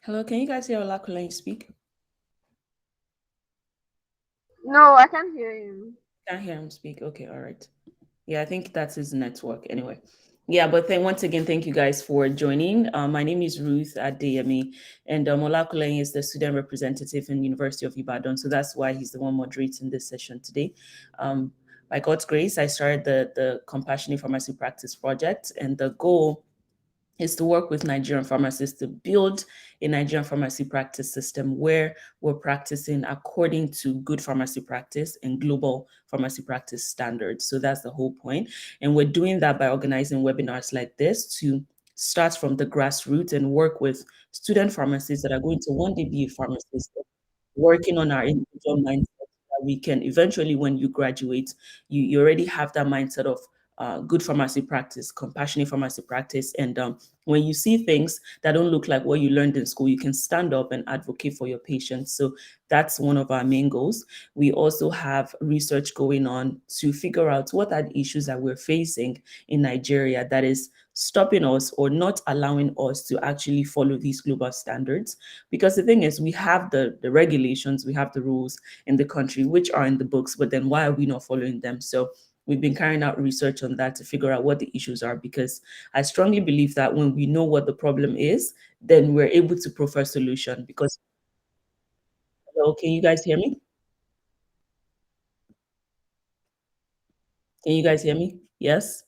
Hello, can you guys hear Olakunle speak? No, I can't hear him. Can't hear him speak. Okay, all right. Yeah, I think that's his network. Anyway, yeah, but then once again, thank you guys for joining. My name is Ruth at DME, and Olakunle is the student representative in University of Ibadan. So that's why he's the one moderating this session today. Um, by God's grace, I started the Compassionate Pharmacy Practice project, and the goal is to work with Nigerian pharmacists to build a Nigerian pharmacy practice system where we're practicing according to good pharmacy practice and global pharmacy practice standards. So that's the whole point. And we're doing that by organizing webinars like this to start from the grassroots and work with student pharmacists that are going to one day be a pharmacist, working on our individual mindset so that we can eventually, when you graduate, you already have that mindset of good pharmacy practice, compassionate pharmacy practice. And when you see things that don't look like what you learned in school, you can stand up and advocate for your patients. So that's one of our main goals. We also have research going on to figure out what are the issues that we're facing in Nigeria that is stopping us or not allowing us to actually follow these global standards. Because the thing is, we have the regulations, we have the rules in the country, which are in the books, but then why are we not following them? So we've been carrying out research on that to figure out what the issues are, because I strongly believe that when we know what the problem is, then we're able to prefer solution. Because, hello, can you guys hear me? Can you guys hear me? Yes?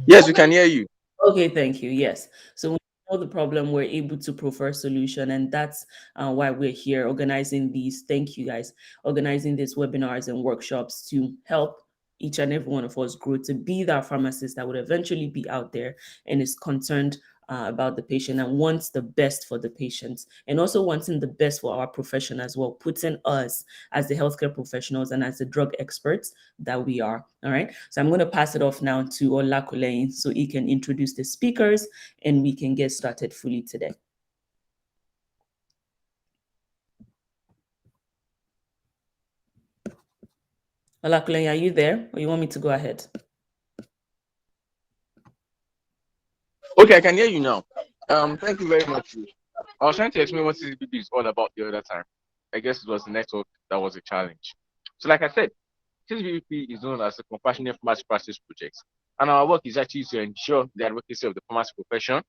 Yes, we can hear you. Okay, thank you. Yes. So when we know the problem, we're able to prefer solution, and that's why we're here organizing these. Thank you, guys. Organizing these webinars and workshops to help each and every one of us grow to be that pharmacist that would eventually be out there and is concerned about the patient and wants the best for the patients, and also wanting the best for our profession as well, putting us as the healthcare professionals and as the drug experts that we are. All right. So I'm going to pass it off now to Olakunle so he can introduce the speakers and we can get started fully today. Olakunle, are you there, or you want me to go ahead? Okay, I can hear you now. Thank you very much. I was trying to explain what TCPP is all about the other time. I guess it was the network that was a challenge. So, like I said, TCPPP is known as the Compassionate Pharmacy Practice Project, and our work is actually to ensure the advocacy of the pharmacy profession,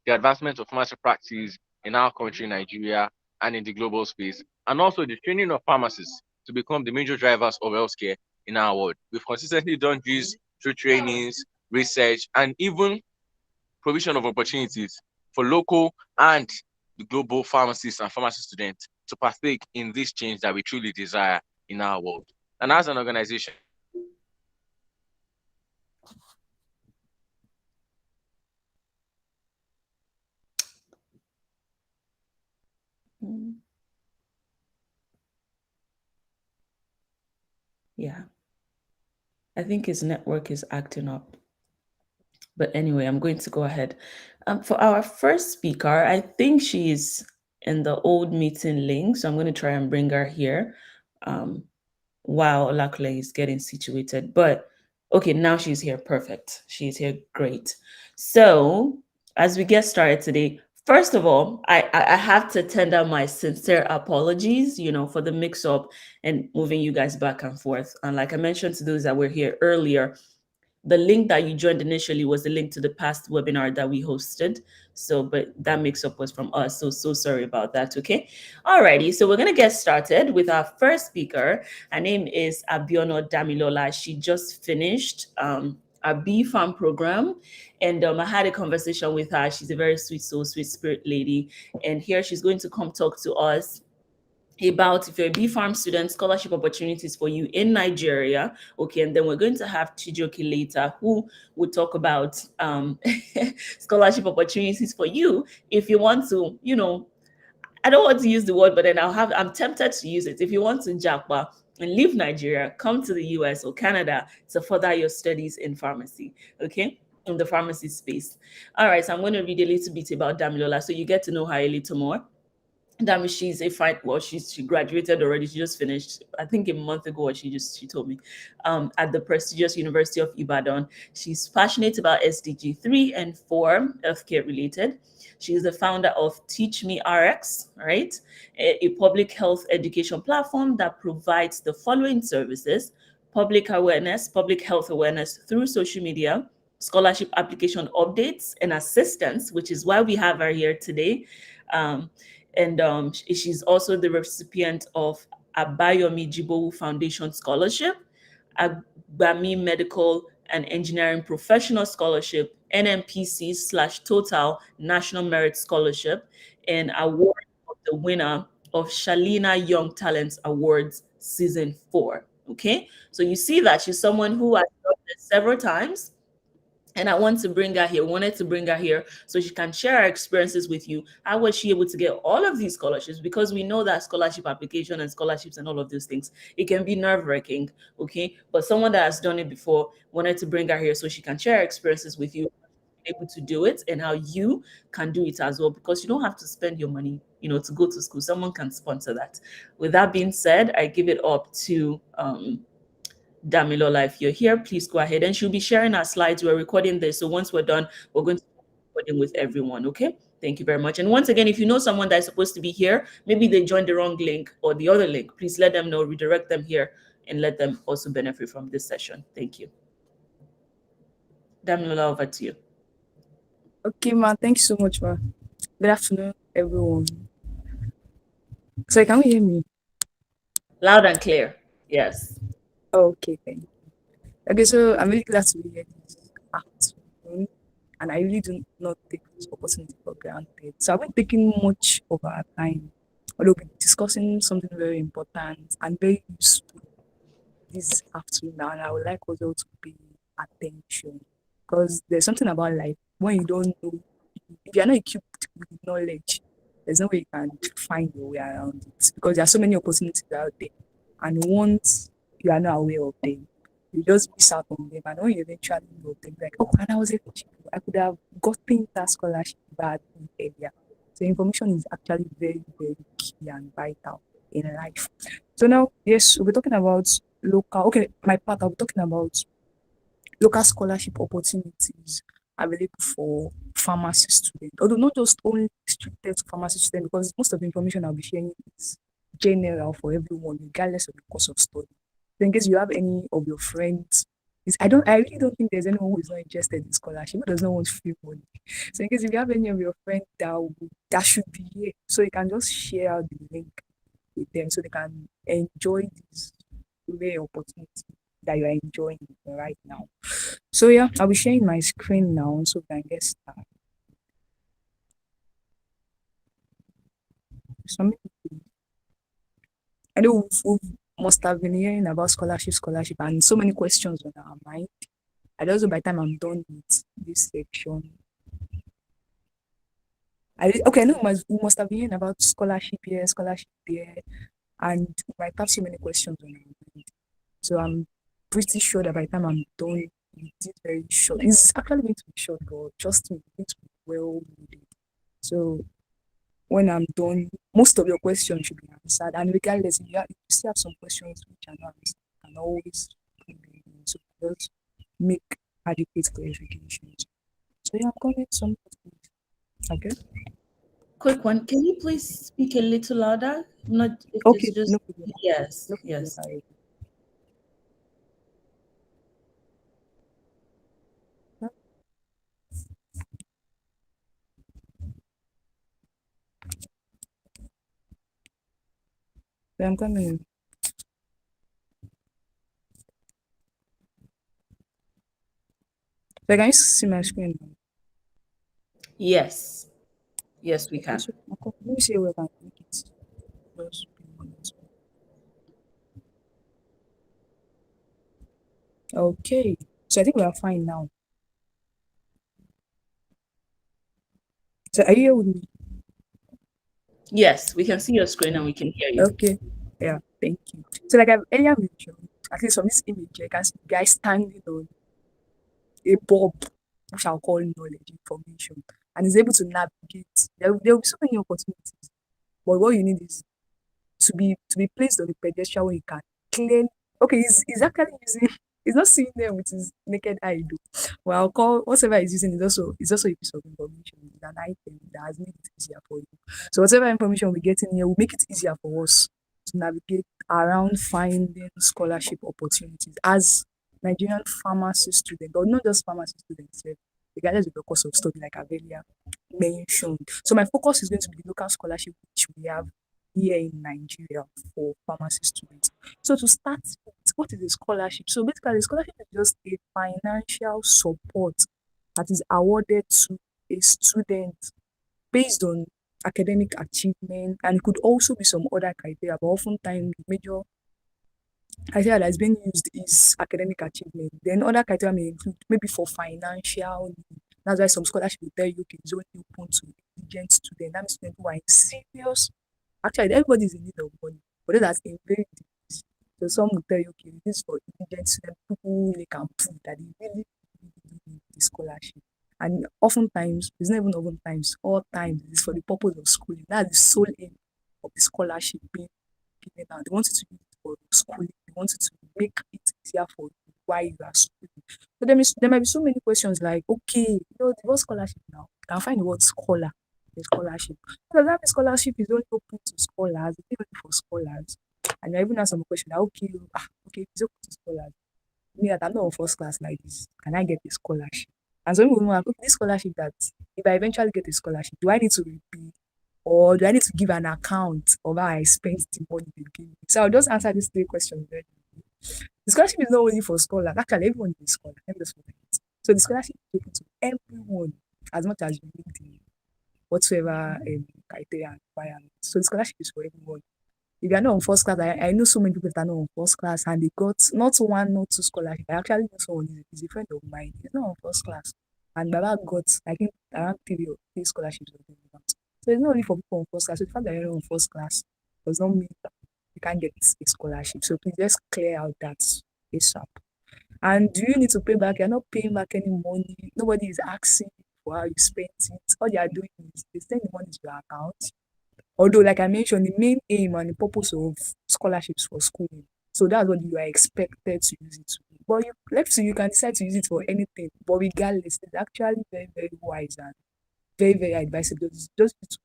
the advancement of pharmacy practice in our country, Nigeria, and in the global space, and also the training of pharmacists to become the major drivers of healthcare in our world. We've consistently done this through trainings, research, and even provision of opportunities for local and the global pharmacists and pharmacy students to partake in this change that we truly desire in our world. And as an organization, Mm, yeah, I think his network is acting up. But anyway, I'm going to go ahead. For our first speaker, I think she's in the old meeting link, so I'm going to try and bring her here. Um, while Olakule is getting situated. But okay, now she's here. Perfect. She's here. Great. So as we get started today, first of all, I have to tender my sincere apologies, for the mix up and moving you guys back and forth. And like I mentioned to those that were here earlier, the link that you joined initially was the link to the past webinar that we hosted. So, but that mix up was from us. So sorry about that. Okay. Alrighty. So we're going to get started with our first speaker. Her name is Abiono Damilola. She just finished a B.pharm program. And I had a conversation with her. She's a very sweet soul, sweet spirit lady. And here she's going to come talk to us about, if you're a B.pharm student, scholarship opportunities for you in Nigeria. Okay, and then we're going to have Chijoki later, who will talk about scholarship opportunities for you if you want to, I don't want to use the word, but then I'm tempted to use it. If you want to japa and leave Nigeria, come to the US or Canada to further your studies in pharmacy, okay? In the pharmacy space. All right, so I'm going to read a little bit about Damilola so you get to know her a little more. That means she's a fine. Well, she graduated already. She just finished, I think, a month ago. Or she told me, at the prestigious University of Ibadan. She's passionate about SDG 3 and 4, healthcare related. She is the founder of Teach Me RX, right? A public health education platform that provides the following services: public health awareness through social media, scholarship application updates and assistance, which is why we have her here today. Um, and she's also the recipient of Abayomi Jibowu Foundation Scholarship, Agbami Medical and Engineering Professional Scholarship, NMPC/Total National Merit Scholarship, and award of the winner of Shalina Young Talents Awards Season 4. Okay, so you see that she's someone who has done this several times, and I wanted to bring her here so she can share her experiences with you. How was she able to get all of these scholarships? Because we know that scholarship application and scholarships and all of those things, it can be nerve-wracking, okay? But someone that has done it before, wanted to bring her here so she can share her experiences with you, able to do it, and how you can do it as well, because you don't have to spend your money, to go to school. Someone can sponsor that. With that being said, I give it up to Damilola. If you're here, please go ahead. And she'll be sharing our slides. We're recording this. So once we're done, we're going to be recording with everyone. Okay. Thank you very much. And once again, if you know someone that is supposed to be here, maybe they joined the wrong link or the other link, please let them know, redirect them here, and let them also benefit from this session. Thank you. Damilola, over to you. Okay, ma. Thanks so much, ma. Good afternoon, everyone. So, can you hear me? Loud and clear. Yes. Okay, thank you. Okay, so I'm really glad to be here this afternoon, and I really do not take this opportunity for granted. So, I've been taking much of our time, although we're discussing something very important and very useful this afternoon, and I would like us all to pay attention, because there's something about life when you don't know, if you're not equipped with knowledge, there's no way you can find your way around it, because there are so many opportunities out there, and once you are not aware of them, you just miss out on them. And when you eventually know them, like, oh, and I was able to, I could have gotten that scholarship bad earlier. So information is actually very, very key and vital in life. So now, yes, we'll be talking about local. Okay, my part, I'll be talking about local scholarship opportunities available for pharmacy students. Although not just only restricted to pharmacy students, because most of the information I'll be sharing is general for everyone, regardless of the course of study. So in case you have any of your friends, I really don't think there's anyone who is not interested in scholarship, who does not want free money. So in case if you have any of your friends that should be here, so you can just share the link with them so they can enjoy this rare opportunity that you are enjoying right now. So yeah, I'll be sharing my screen now so we can get started. Some I know we must have been hearing about scholarship, and so many questions on our mind. And also, by the time I'm done with this section, I know we must have been hearing about scholarship here, scholarship there, and we might have so many questions on our mind. So I'm pretty sure that by the time I'm done with this very short, it's actually going to be short, but trust me, it's going to be well needed. So when I'm done, most of your questions should be answered. And regardless, if you still have some questions which are not answered, you can always put them in. So just make adequate clarifications. So yeah, I'm calling some questions. Okay. Quick one. Can you please speak a little louder? Not if Okay, it's just no problem. yes, No problem. yes. So I'm coming. So can you see my screen? Yes. Yes, we Okay, can. so let me see where I can make it. Just be a moment. Okay, so I think we are fine now. So are you here with me? Yes, we can see your screen and we can hear you. Okay, yeah, thank you. So like I've earlier mentioned, at least from this image, you can see the guy standing on a bulb, which I'll call knowledge information, and is able to navigate. There will be so many opportunities But what you need is to be placed on the pedestal where you can clearly. Okay, he's actually using. He's not seeing them with his naked eye, though. Well, I'll call whatever he's using is also a piece of information. It's an item that has made it easier for you. So whatever information we get in here will make it easier for us to navigate around finding scholarship opportunities as Nigerian pharmacy students, but not just pharmacy students, regardless of the course of study, like I've earlier mentioned. So my focus is going to be the local scholarship which we have here in Nigeria for pharmacy students. So to start with, what is a scholarship? So basically, a scholarship is just a financial support that is awarded to a student based on academic achievement, and it could also be some other criteria, but oftentimes the major criteria that is being used is academic achievement. Then other criteria may include maybe for financial need. That's why some scholarship will tell you, okay, it's only open to indigent students. That means students who are in serious. Actually, everybody is in need of money, but those that's in very deep. So some will tell you, okay, this is for indigent students, people who they can prove that they really need the scholarship. And oftentimes, it's not even oftentimes, all times, it's for the purpose of schooling. That's the sole aim of the scholarship being given out. They want you to use it for schooling. They want you to make it easier for you while you are schooling. So there might be so many questions like, okay, the word scholarship now. You can find the word scholar, the scholarship. So that means scholarship is only open to scholars, it's not only for scholars. And you even ask some question like, okay, it's open to scholars. Me, that I'm not on first class like this. Can I get a scholarship? And some people will like, okay, this scholarship that if I eventually get a scholarship, do I need to repay? Or do I need to give an account of how I spent the money they gave me? So I'll just answer these three questions very quickly. The scholarship is not only for scholars. Actually, everyone is a scholar. Let me just put it. So the scholarship is open to everyone as much as you meet the whatsoever criteria and requirements. So the scholarship is for everyone. If you're not on first class, I know so many people that are not on first class and they got not one, not two scholarship. I actually know someone is a friend of mine. He's not on first class. And Baba got, I think, around three scholarships. Or something. So it's not only for people on first class. So the fact that you're not on first class does not mean that you can't get a scholarship. So please just clear out that ASAP. And do you need to pay back? You're not paying back any money. Nobody is asking for how you spent it. All they are doing is they send the money to your account. Although, like I mentioned, the main aim and the purpose of scholarships for schooling. So that's what you are expected to use it to do. But you can decide to use it for anything. But regardless, it's actually very, very wise and very, very advisable. Just to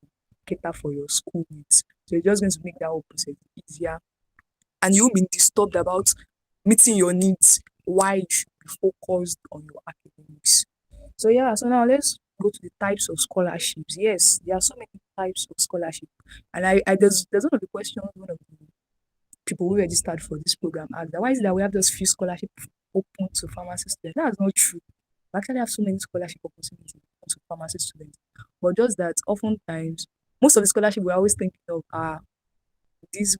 cater for your school needs. So it's just going to make that whole process easier. And you won't be disturbed about meeting your needs while you should be focused on your academics. So yeah, so now let's go to the types of scholarships. Yes, there are so many types of scholarship. And there's one of the questions one of the people who registered for this program asked that why is it that we have those few scholarships open to pharmacy students? That's not true. We actually have so many scholarship opportunities open to pharmacy students. But just that oftentimes most of the scholarship we're always thinking of are this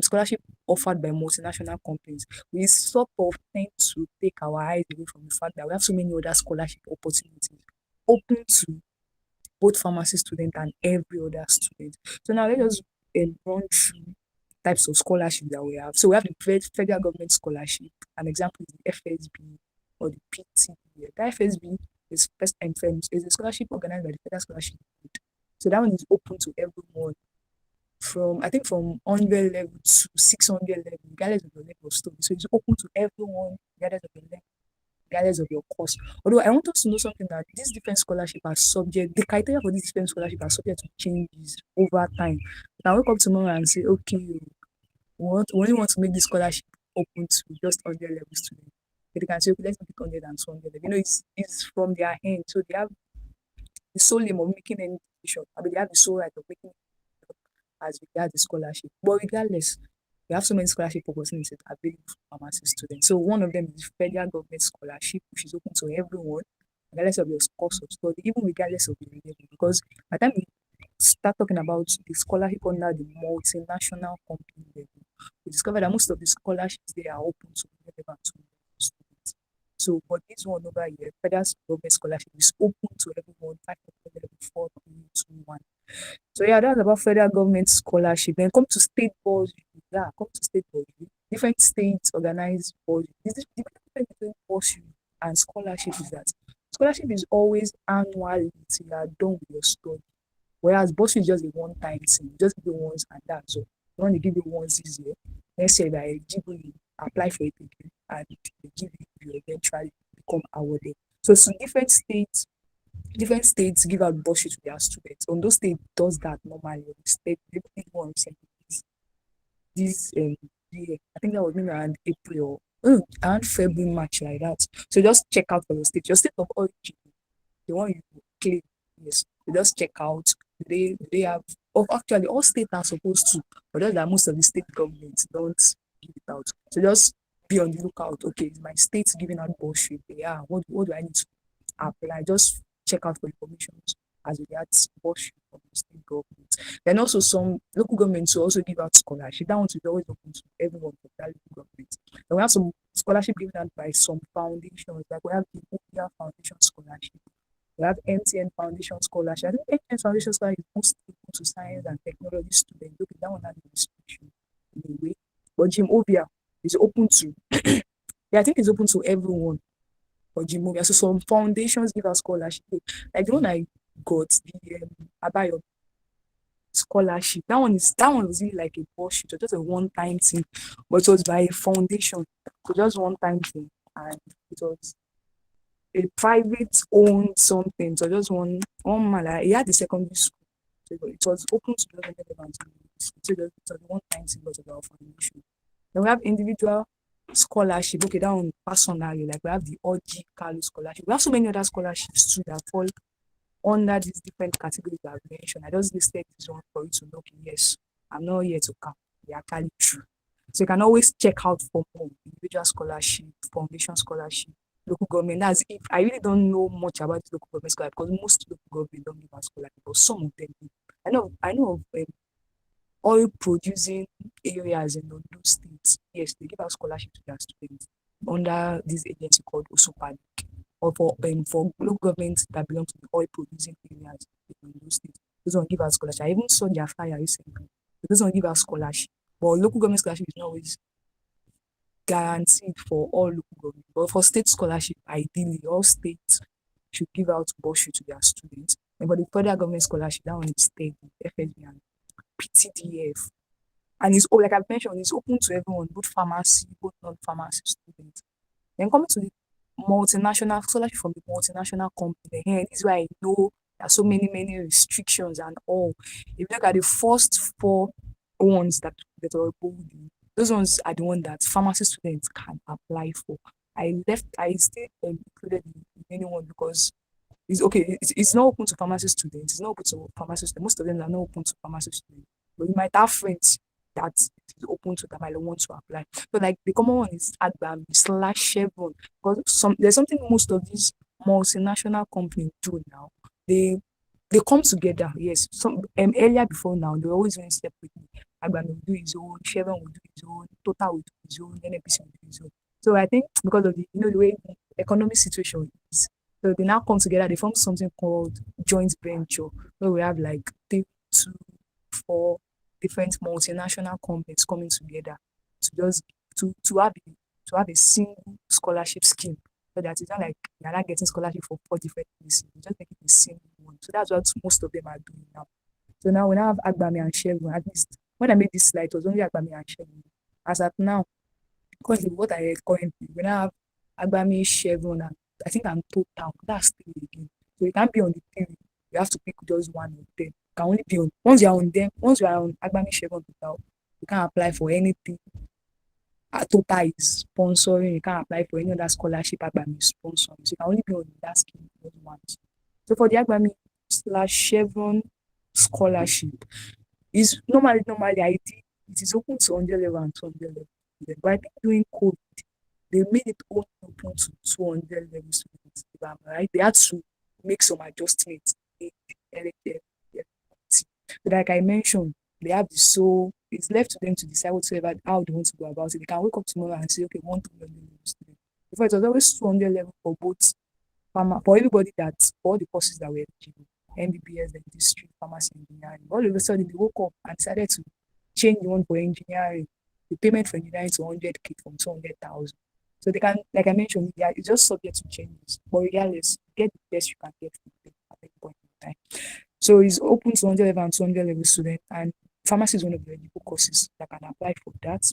scholarship offered by multinational companies. We sort of tend to take our eyes away from the fact that we have so many other scholarship opportunities open to both pharmacy students and every other student. So now let us run through types of scholarship that we have. So we have the federal government scholarship. An example is the FSB or the PTB. The FSB is is a scholarship organized by the Federal Scholarship Board. So that one is open to everyone from 100 level to 600 level, regardless of your level of study. So it's open to everyone, regardless of your level, regardless of your course. Although I want us to know something that these different scholarships are subject, the criteria for these different scholarships are subject to changes over time. You can wake up tomorrow and say, okay, we only want to make this scholarship open to just 100 level students. But they can say, okay, let's make it 100 and 200. It's from their hand. So they have the sole aim of making any decision. I mean, they have the sole right of making as regards the scholarship. But regardless, we have so many scholarship opportunities available for pharmacy students. So one of them is federal government scholarship, which is open to everyone, regardless of your course of study, even regardless of your level. Because by the time we start talking about the scholarship under the multinational company level, we discover that most of the scholarships they are open to relevant to students. So, but this one over here, federal government scholarship is open to everyone, 500 level, 4, 3, 2, 1. So yeah, that's about federal government scholarship. Then come to state boards. Yeah, come to state boards. Different states organize boards. The difference between bursary and scholarship is that scholarship is always annual till you are done with your study. Whereas bursary is just a one-time thing. You just give it once and that's all. You want to give it once this year. Let's say that eligible, you apply for it again and they give you eventually become awarded. So different states give out bursary to their students. Ondo State does that normally. The state every one recently this year. I think that was maybe around April or around February, March like that. So just check out for your state. Your state of origin, the one you claim, yes. You just check out. They have actually all states are supposed to, but just that most of the state governments don't give it out. So just be on the lookout. Okay, is my state giving out bullshit? Yeah, what do I need to apply? Just check out for information as regards bullshit from the state government. Then also some local governments will also give out scholarship. That one is always open to everyone from that local government. Then we have some scholarship given out by some foundations, like we have the Odia Foundation Scholarship. We have MTN Foundation Scholarship. I think MTN Foundation Scholarship is mostly open to science and technology students. Okay, that one has a restriction in a way. But Jim Ovia is open to, yeah, I think it's open to everyone for Jim Ovia. So some foundations give us scholarship. Like the one I got, the Abayo scholarship. That one was really like a bullshit. It was just a one-time thing, but it was by a foundation. So just one-time thing, and it was a private owned something. So just one man, like, he had the secondary school. So it was open to the relevant. So it was one time thing because of our foundation. Then we have individual scholarship. Okay, that one personally, like we have the OG Carlo scholarship. We have so many other scholarships too that fall under these different categories that I've mentioned. I just listed this one for you to know, okay, yes, I'm not here to count. They are actually true. So you can always check out for more individual scholarship, foundation scholarship, local government. That's if I really don't know much about the local government scholarship because most local government don't give us scholarship, but some of them do. I know of oil producing areas in those states. Yes, they give out scholarship to their students under this agency called Osopad, or for local governments that belong to the oil producing areas in those states. Those don't give out scholarship. I even saw their flyer recently. Those don't give out scholarship. But local government scholarship is not always guaranteed for all local government. But for state scholarship, ideally, all states should give out bursary to their students. And for the federal government scholarship, that one is state, FSB and PTDF. And it's like I've mentioned, it's open to everyone, both pharmacy, both non-pharmacy students. Then coming to the multinational scholarship from the multinational company, here, this is why I know there are so many restrictions and all. If you look at the first four ones that are bold, those ones are the ones that pharmacy students can apply for. I still included the remaining one because it's okay. It's not open to pharmacy students. It's not open to pharmacy students. Most of them are not open to pharmacy students. But you might have friends that is open to that might want to apply. So like the common one is Agbami/Chevron. Because there's something most of these multinational companies do now. They come together, yes. Some earlier before now, they always doing separately. Agbami will do his own, Chevron will do his own, Total will do his own, NNPC will do his own. So I think because of the way the economic situation is, so they now come together, they form something called joint venture, where we have like 3, 2, 4 different multinational companies coming together to just to have a single scholarship scheme. So that it's not like you're not getting scholarship for 4 different places. You just make it a single one. So that's what most of them are doing now. So now we now have Agbami and Chevron. At least when I made this slide, it was only Agbami and Chevron. As at now, currently what I heard currently, we now have Agbami, Chevron, and I think I'm Total. That's 3 again. So you can't be on the 3. You have to pick just one of them. You can only be on once you are on Agbami, Chevron, Total, you can't apply for anything. Total is sponsoring. You can't apply for any other scholarship Agbami is sponsoring. So you can only be on that scheme just once. So for the Agbami/Chevron scholarship, is normally it is open to 100 level and 200 level. But I think during COVID, they made it only open to 200 level students. If I'm right, they had to make some adjustments in the but like I mentioned, they have so it's left to them to decide whatsoever how they want to go about it. They can wake up tomorrow and say, okay, 100 level student. Before it was always 200 level for both for everybody that for all the courses that were eligible, MBBS, dentistry, pharmacy, engineering. All of a sudden they woke up and decided to change the one for engineering, the payment for engineering to 100K from 200,000. So they can, like I mentioned, it's just subject to changes. But regardless, get the best you can get from them at any point in time. So it's open to 100 level and 200 level students, and pharmacy is one of the eligible courses that can apply for that.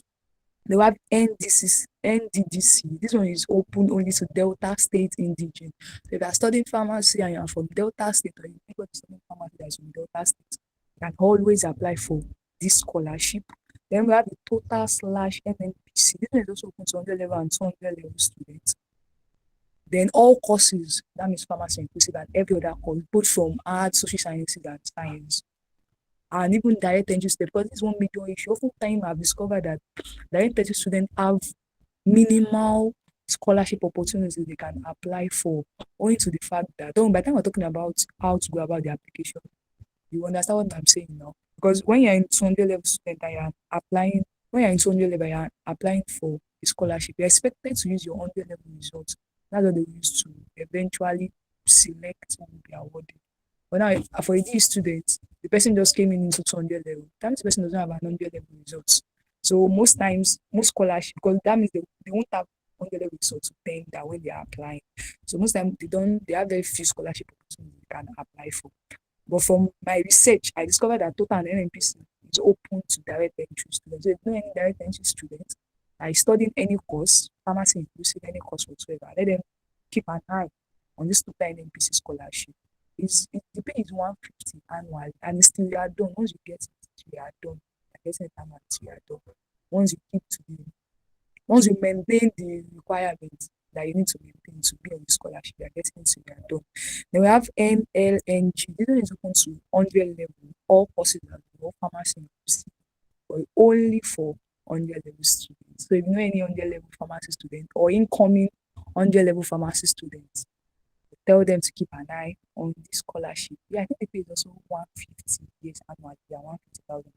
They have NDDC. This one is open only to Delta State indigene. So if you are studying pharmacy and you are from Delta State, or you people studying pharmacy that is from Delta State, you can always apply for this scholarship. Then we have the total/NNPC. This one is also open to 100 level and 200 level students. Then all courses, that means pharmacy inclusive, and every other course, both from arts, social sciences, and science, and even direct entry students. Because this is one major issue. Oftentimes, I've discovered that direct entry students have minimal scholarship opportunities they can apply for, owing to the fact that, by the time we're talking about how to go about the application, you understand what I'm saying now? Because when you're in 200 level student and you're applying, when you're in 200 level, you're applying for a scholarship, you're expected to use your 100 level results. That's what they use to eventually select who will be awarded. But now, for a D student, the person just came in into 200 level. That means the person doesn't have 100 level results. So most times, most scholarship, because that means they won't have 100 level results to tender when they are applying. So most times they have very few scholarship opportunities they can apply for. But from my research, I discovered that total and NNPC is open to direct entry students. So if you know any direct entry students, I studying any course, pharmacy inclusive, any course whatsoever, let them keep an eye on this total NNPC scholarship. The pay is 150 annual, and it's still you are done. Once you get it, you are done. I guess time you are done. Once you keep to the once you maintain the requirements that you need to maintain to be on the scholarship, you are getting to your done. Then we have NLNG. This one is open to 100 level, all courses that all pharmacy inclusive, but only for 100 level students. So if you know any 100 level pharmacy student or incoming 100 level pharmacy students, tell them to keep an eye on this scholarship. Yeah, I think the pay is also 150 years annually, 150,000.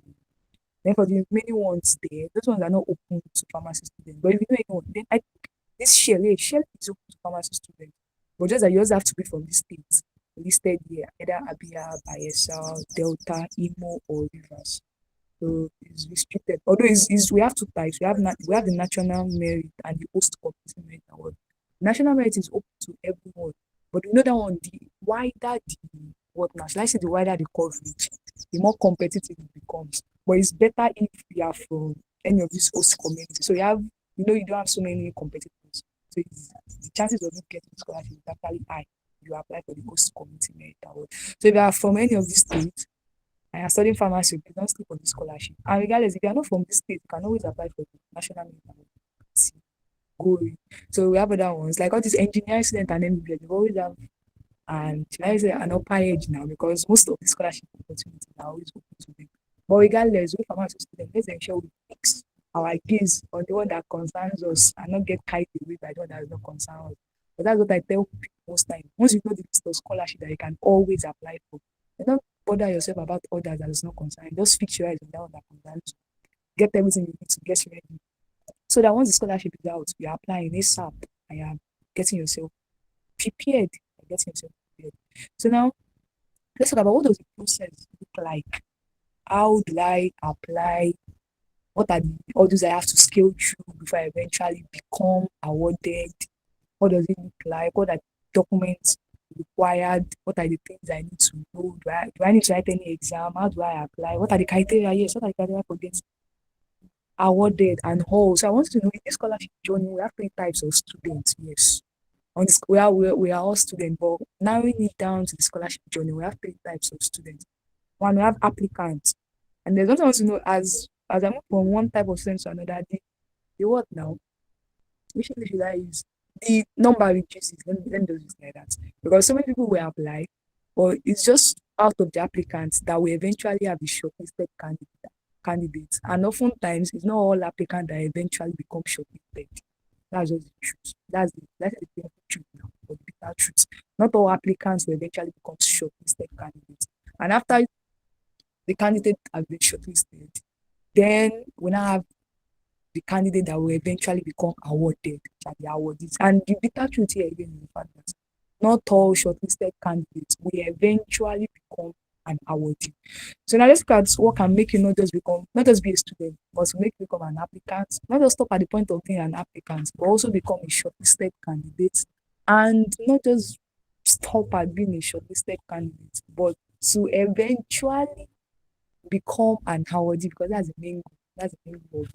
Then for the many ones there, those ones are not open to pharmacy students. But if you know anyone, then I think this shell is open to pharmacy students. But just that you also have to be from the states listed here, either Abia, Bayelsa, Delta, Imo, or Rivers. So it's restricted. Although we have two types. We have the national merit and the host community merit award. National merit is open to everyone. But you know that one, the wider the what now? Should I say the wider the coverage, the more competitive it becomes. But it's better if you are from any of these host communities. So you don't have so many competitors. So the chances of you getting scholarship is actually high. You apply for the host community merit award. So if you are from any of these states and you're studying pharmacy, you don't sleep on the scholarship. And regardless, if you are not from this state, you can always apply for the national merit award. See, go in. So we have other ones like all these engineering students and MBA. They always have, and should I say an upper age now, because most of the scholarship opportunities are always open to them. But regardless, we pharmacy students, let's ensure we fix our gaze on the one that concerns us and not get carried away by the one that does not concern us. But that's what I tell people most times. Once you know the list of scholarship that you can always apply for, you don't bother yourself about others that does not concern you. Just fix your eyes on that one that concerns you. Get everything you need to get ready. So that once the scholarship is out, you're applying ASAP and you're getting yourself prepared. So now let's talk about what does the process look like? How do I apply? What are the orders I have to scale through before I eventually become awarded? What does it look like? What are the documents required? What are the things I need to know? Do I need to write any exam? How do I apply? What are the criteria? Yes, what are the criteria for getting awarded and all? So I want to know in this scholarship journey, we have three types of students. Yes. On this, we are all students, but narrowing it down to the scholarship journey, we have three types of students. One, we have applicants, and there's also want to know as I move from one type of student to another, the what now? Which English should I use? The number reduces. Let me just use like that, because so many people will apply, but it's just out of the applicants that we eventually have the shortlisted candidates, and oftentimes it's not all applicants that eventually become shortlisted. That's just the truth. That's the painful truth now, but the bitter truth. Not all applicants will eventually become shortlisted candidates. And after the candidate has been shortlisted, then we now have the candidate that will eventually become awarded, and the awardees. And the bitter truth here again is the fact that not all shortlisted candidates will eventually become an awardee. So now let's look at what can make you not just be a student, but to make you become an applicant. Not just stop at the point of being an applicant, but also become a shortlisted candidate. And not just stop at being a shortlisted candidate, but to eventually become an awardee, because that's the main goal. That's the main goal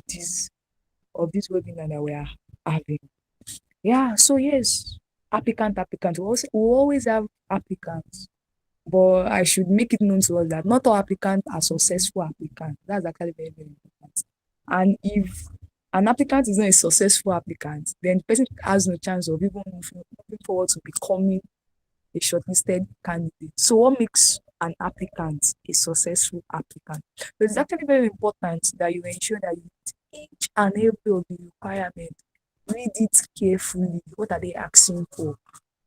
of this webinar that we are having. Yeah, so yes, applicants. We always have applicants, but I should make it known to us that not all applicants are successful applicants. That's actually very, very important. And if an applicant is not a successful applicant, then the person has no chance of even moving forward to becoming a shortlisted candidate. So what makes an applicant a successful applicant? So it's actually very important that you ensure that you meet each and every of the requirements. Read it carefully. What are they asking for?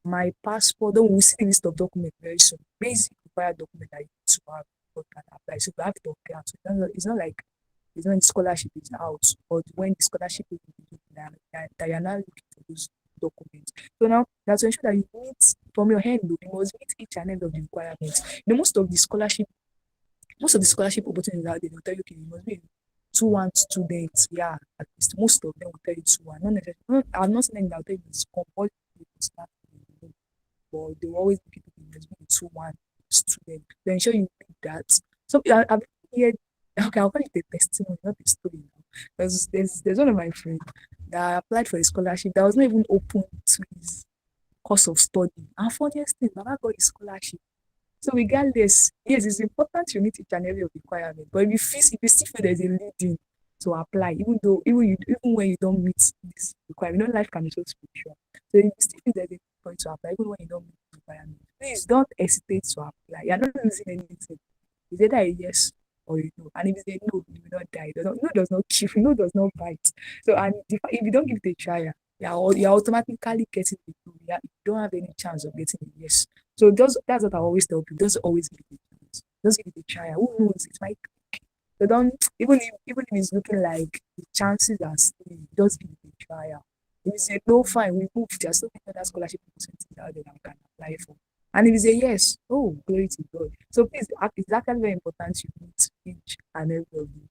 My passport, then we'll see the list of documents very soon. Basic required document that you need to have before you can apply. So you have it on ground. So it's not like it's when the scholarship is out or when the scholarship is that you're now looking for those documents. So now that's to ensure that you meet from your hand, you must meet each and every of the requirements. You know, most of the scholarship opportunities out there, they'll tell you, okay, you must be a 2-1 student. Yeah, at least most of them will tell you 2-1. Not necessarily, I'm not saying that they'll tell you it's compulsory to start, but they will always be people who must be a 2-1 student. To ensure you meet that. So I've heard, okay, I'll call it a testimony, not a story. There's one of my friends that applied for a scholarship that was not even open to his course of study. And funniest thing, Baba got his scholarship. So regardless, yes, it's important to meet each and every of the requirement. But if you still feel there's a leading to apply, even when you don't meet this requirement, life can be so spiritual. So if you still feel there's a point to apply, even when you don't meet the requirement, please don't hesitate to apply. You're not losing anything. It's either a yes or a no. And if it's a no, you will not die. No does not kill, no does not bite. So and if you don't give it a try, you're automatically getting the no. Yeah, you don't have any chance of getting a yes. So that's what I always tell people. Just always give it a chance. Just give it a try. Who knows? It might click. So don't even if it's looking like the chances are slim, just give it a try. If it's a no, fine, we move. There's so many other scholarship opportunities out there that we can apply for. And if it's a yes, oh, glory to God. So please, it's actually very important you meet each and every of the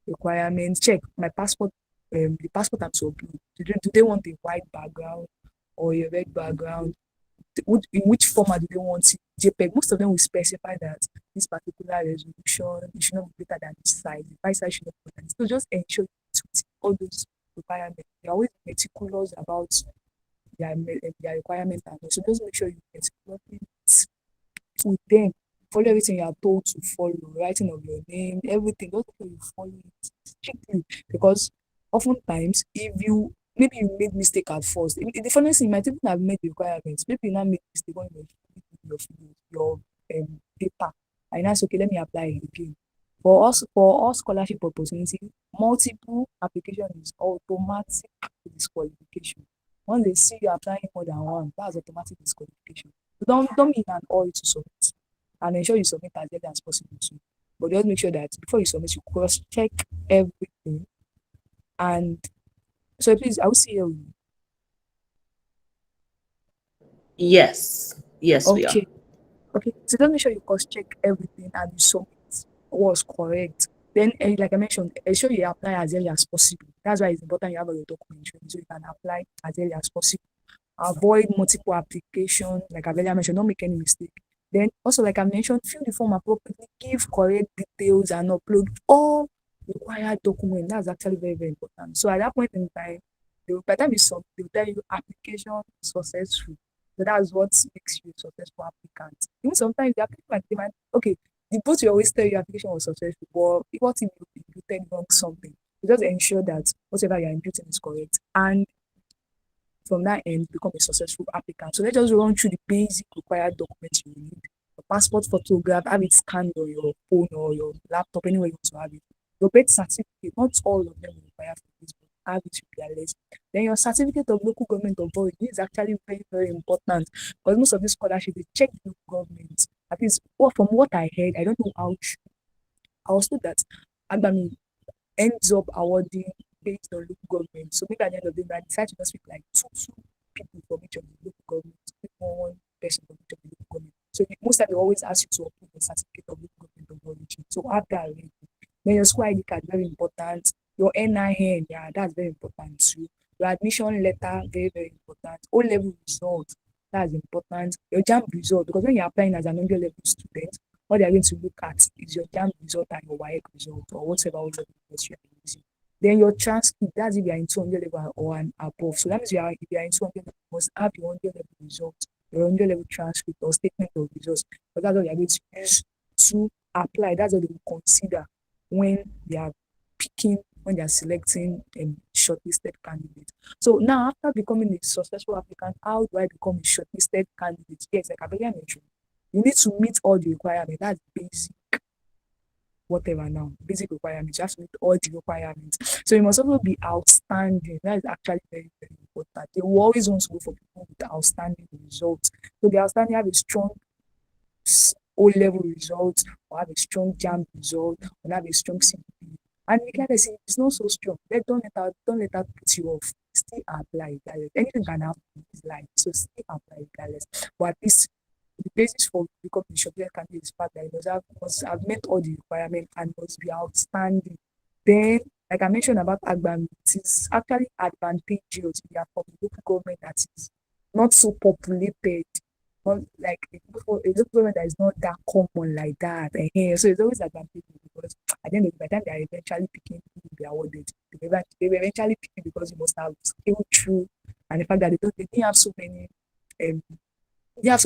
requirements. Check my passport, the passport I'm to upload. Do they want a white background or a red background? In which format do they want it? JPEG. Most of them will specify that this particular resolution it should not be greater than this size. The file size should not be greater than this. So just ensure you meet all those requirements. They're always meticulous about their requirements, and so just make sure you meticulously with them. Follow everything you are told to follow, writing of your name, everything. Just make sure you follow it strictly, because oftentimes if you maybe you made mistake at first. The funniest thing, you might even have made the requirements. Maybe you now make mistake when you your paper. And that's okay, let me apply it again. For us, for all scholarship opportunity, multiple application is automatic disqualification. Once they see you applying more than one, that's automatic disqualification. So don't be in an hurry to submit, and ensure you submit as early as possible too. But just make sure that before you submit, you cross check everything. And so please, I will see you. Yes. Yes, we are. Okay. Okay. So just make sure you cross check everything and you submit was correct. Then, like I mentioned, ensure you apply as early as possible. That's why it's important you have all your documents ready so you can apply as early as possible. Avoid multiple applications, like I've earlier mentioned, don't make any mistake. Then also, like I mentioned, fill the form appropriately, give correct details, and upload all required documents. That's actually very, very important. So at that point in time, by the time you submit, they'll tell you application successful. So that's what makes you a successful applicant. Even sometimes the applicant might, okay, the both will always tell you application was successful, but what if you imputed wrong something? You just ensure that whatever you're imputing is correct. And from that end, become a successful applicant. So let's just run through the basic required documents you need. Your passport photograph, have it scanned on your phone or your laptop, anywhere you want to have it. Your birth certificate, not all of them will require for this, but have it with your list. Then your certificate of local government authority is actually very, very important, because most of these scholarships, they check the local government. At least, well, from what I heard, I don't know how true. I was told that Agbami ends up awarding based on local government. So maybe at the end of the day, I decide to just pick like two people from each of the local government, pick one person from each of the local government. So most time they always ask you to upload the certificate of local government of origin. So have that already. Then your school ID card, very important. Your NIN, yeah, that's very important too. Your admission letter, very, very important. O-level result, that's important. Your JAMB result, because when you're applying as an under level student, what they are going to look at is your JAMB result and your WAEC result or whatever other you are using. Then your transcript, that's if you are in 200 level or an above. So that means if you are in 200 level, you must have your 100 level result, your 100 level transcript or statement of results. But that's what you are going to use to apply. That's what they will consider when they are when they are selecting a shortlisted candidate. So now, after becoming a successful applicant, how do I become a shortlisted candidate? Yes, like I began mentioned, you need to meet all the requirements. That's basic, whatever now, basic requirements. You have to meet all the requirements. So you must also be outstanding. That is actually very, very important. They will always want to go for people with outstanding results. So the outstanding have a strong O-level result, or have a strong JAMB result, or have a strong CPP. And regardless, if it's not so strong, don't let that put you off. Still apply regardless. Anything can happen in this life, so still apply regardless. But at least the basis for becoming a shortlisted candidate is fact that you must have met all the requirements and must be outstanding. Then, like I mentioned about Agbami, it is actually advantageous if you are from a local government that is not so populated, not like a local government that is not that common like that. So it's always advantageous because at the end of the day, by the time they are eventually picking who will be awarded, they will eventually pick you because you must have scaled through, and the fact that they didn't have so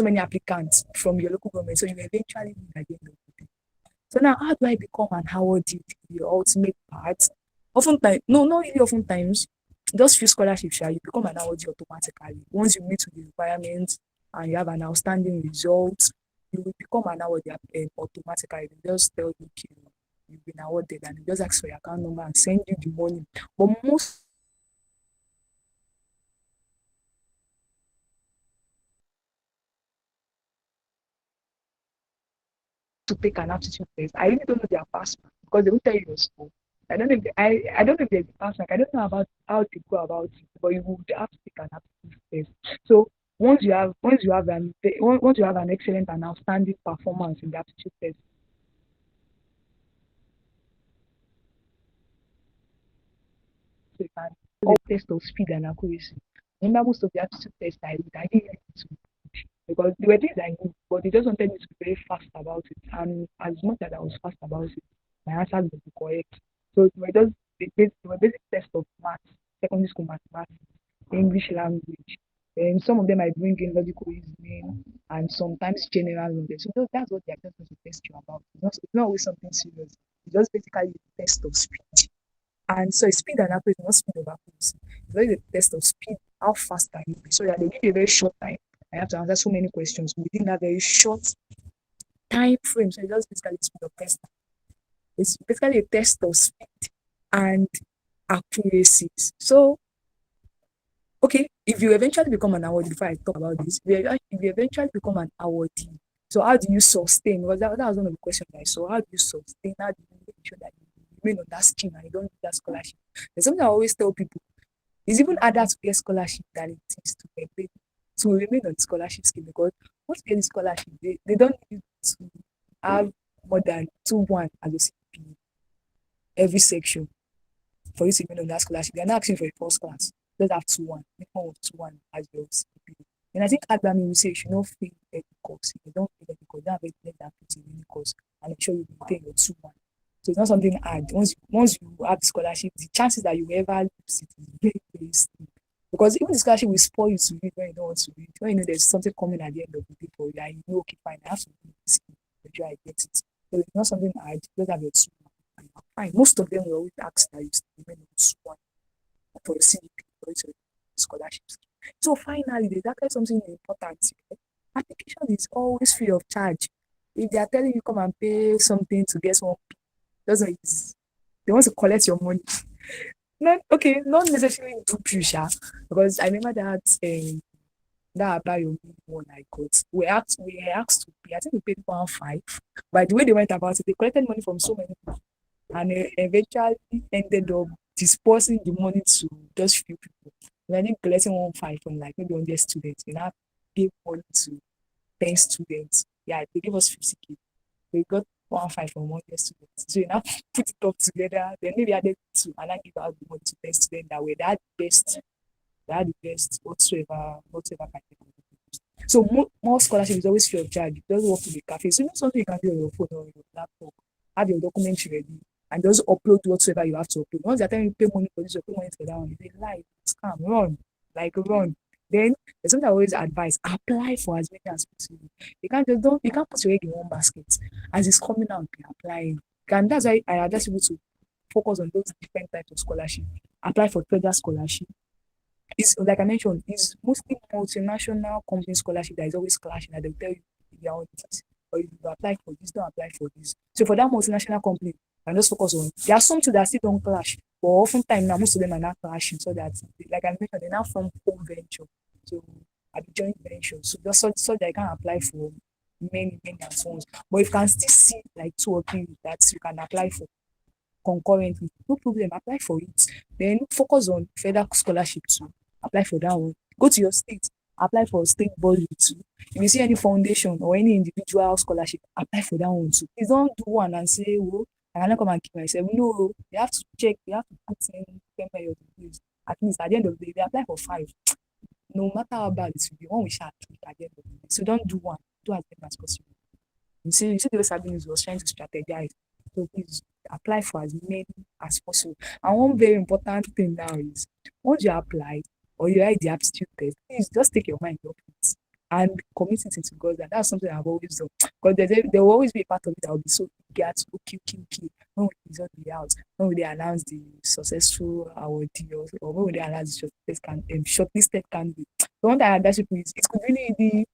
many applicants from your local government, so you eventually win at the end of the day. So now, how do I become an awardee? The ultimate part. Oftentimes, no, not really oftentimes, just few scholarships, you become an awardee automatically. Once you meet with the requirements and you have an outstanding result, you will become an awardee automatically. They just tell you, okay, you've been awarded, and they just ask for your account number and send you the money. But most to take an aptitude test. I really don't know their pass mark because they will tell you your score. I don't know if I don't know if there's a pass mark. I don't know about how they go about it, but you would have to take an aptitude test. So once you have an excellent and outstanding performance in the aptitude test, so you can do the test of speed and accuracy. Remember, most of the aptitude tests I didn't like it because there were things I knew, but they just wanted me to be very fast about it. And as much as I was fast about it, my answers would be correct. So it were just they were basic tests of maths, secondary school mathematics, English language. And some of them I bring in logical reasoning and sometimes general knowledge. So that's what they are just going to test you about. It's not always something serious. It's just basically a test of speed. And so speed and accuracy, not speed of accuracy. It's really the test of speed. How fast can you be? So that they give you a very short time. I have to answer so many questions within that very short time frame. So it's just basically speed of test. It's basically a test of speed and accuracies. So, okay, if you eventually become an awardee, before I talk about this, if you eventually become an awardee, so how do you sustain? Because that was one of the questions I saw. How do you sustain? How do you make sure that you remain on that scheme and you don't do that scholarship? There's something I always tell people. It's even harder to get scholarship than it is to remain on the scholarship scheme because once you get the scholarship, they don't need to have more than 2-1 as a CPP every section for you to remain on that scholarship. They're not asking for a first class. Just have 2-1. Make one of 2-1 as your CPP. And I think Adami will say you should not fail any course. If you don't fail any course, you don't have less than 50 in any course. And I'm sure you will maintain your 2-1. So it's not something hard. Once you have the scholarship, the chances that you ever lose it is very, very slim. Because even the scholarship will spoil you to read when you don't want to read. When you know there's something coming at the end of the day for you, and you know, okay, fine, I have to do this, make sure I get it. So it's not something hard. Just have your 2-1. Fine. Most of them will always ask that you remain on 2-1 for your CDP, for your scholarships. So finally, there's actually something important. Application is always free of charge. If they are telling you come and pay something to get one, they want to collect your money. Not necessarily do pressure because I remember that about your one I got. We were asked to pay. I think we paid 1.5. By the way they went about it, they collected money from so many people and eventually ended up dispersing the money to just few people. We ended up collecting 1.5 from like maybe 100 students. We now gave money to 10 students. Yeah, they gave us 50K. We got 1.5 from 100 students. So you now put it up together, then maybe added 2 and I give out the money to 10 students that were the best whatsoever category. So more scholarship is always free of charge. You just walk to the cafe. So something you can do on your phone or your laptop. Have your documents ready and just upload whatsoever you have to upload. Once they're telling you pay money for this or pay money for that one, you say lie, scam, run, run. Then there's something I always advise: apply for as many as possible. You can't put your egg in one basket. As it's coming out, be applying. And that's why I advise people to focus on those different types of scholarship. Apply for federal scholarship. It's like I mentioned, it's mostly multinational company scholarship that is always clashing, and they'll tell you if you're on this or if you apply for this, don't apply for this. So for that multinational company, you can just focus on there are some two that still don't clash, but oftentimes now most of them are not clashing, so that like I mentioned, they now form home venture. So at the joint venture. So just so that you can apply for many at once. But if you can still see like two or three that you can apply for concurrently, no problem, apply for it. Then focus on further scholarship too. Apply for that one. Go to your state, apply for state body too. If you see any foundation or any individual scholarship, apply for that one too. Please don't do one and say, "Oh, I cannot come and keep myself." No, you have to check, you have to put in 10 period degrees. At least at the end of the day, they apply for 5. No matter how bad it will be, one we shall keep at the end of the day. So don't do one, do as many as possible. You see the way Sabine was trying to strategize. So please apply for as many as possible. And one very important thing now is once you apply or you write the aptitude test, please just take your mind off it and commit it into God. And that's something I've always done. Because there will always be a part of it that will be so eager to okay. When will the result be out? When will they announce the successful awardee or when will they announce the shortlisted candidate? The one that I advise people is it could really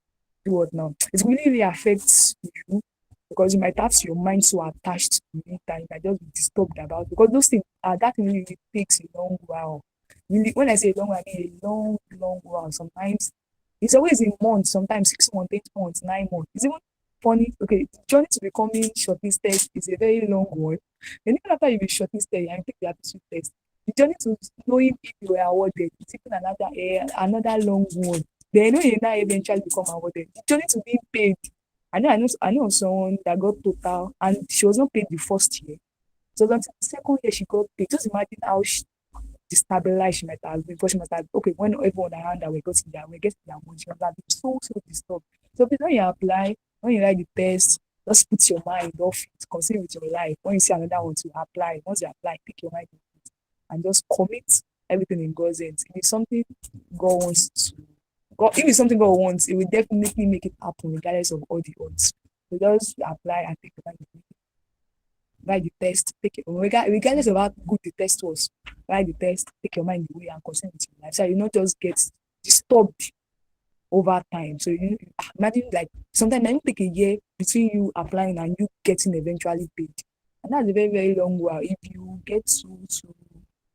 do what now? It really affects you because you might have your mind so attached to it that you might just be disturbed about because those things that really takes a long while. Really, when I say long while, I mean a long while. Sometimes it's always in months, sometimes 6 months, 8 months, 9 months. It's even funny. Okay, the journey to becoming shortlisted is a very long one. And even after you be shortlisted and take the aptitude test, the journey to knowing if you were awarded is even another long one. Then when you now eventually become awarded, the journey to being paid. I know someone that got total and she was not paid the first year. So until the second year she got paid. Just imagine how destabilized she might have been because she must have okay when everyone around her were getting their money, she must have been so disturbed. So please when you apply, when you write the test, just put your mind off it, consider with your life. When you see another one to apply, once you apply, pick your mind off it and just commit everything in God's hands. If it's something God wants to if it's something God wants, it will definitely make it happen regardless of all the odds. So just apply and take write the test, take it regardless of how good the test was. Write the test, take your mind away and continue with your life. So you not just get disturbed over time. So you imagine like sometimes it take a year between you applying and you getting eventually paid. And that's a very long while. If you get so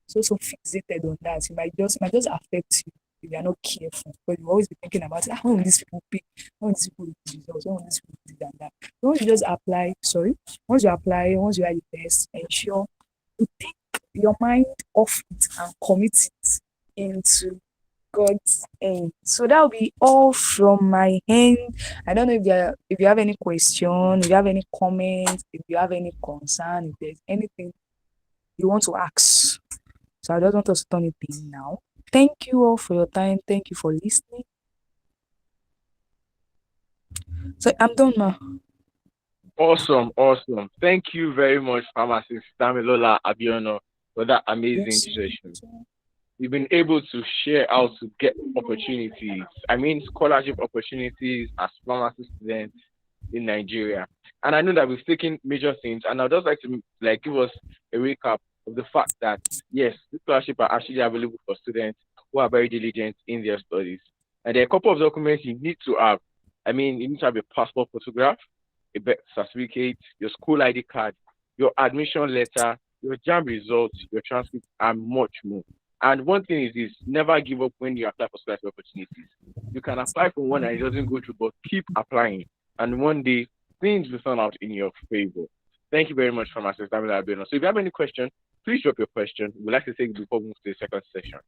fixated on that, it might just affect you if you are not careful. But you always be thinking about when will these people pay, when will these people do results, when will these people do that. So once you just apply, once you write the test, ensure to take your mind off it and commit it into God's end. So that will be all from my end. I don't know if you have any question, if you have any comment, if you have any concern, if there's anything you want to ask. So I just want us to turn it in now. Thank you all for your time. Thank you for listening. So I'm done now. Awesome. Thank you very much, Pharmacist Damilola Abiono, for that amazing session. You've been able to share how to get opportunities. I mean, scholarship opportunities as pharmacy students in Nigeria. And I know that we've taken major things, and I'd just like to give us a recap of the fact that yes, the scholarship are actually available for students who are very diligent in their studies. And there are a couple of documents you need to have. I mean, you need to have a passport photograph, a birth certificate, your school ID card, your admission letter, your JAM results, your transcript, and much more. And one thing is this: never give up when you apply for scholarship opportunities. You can apply for one and it doesn't go through, but keep applying. And one day, things will turn out in your favor. Thank you very much, Pharmacist Damilola Abiono. So if you have any question, please drop your question. We'd like to take it before we move to the second session.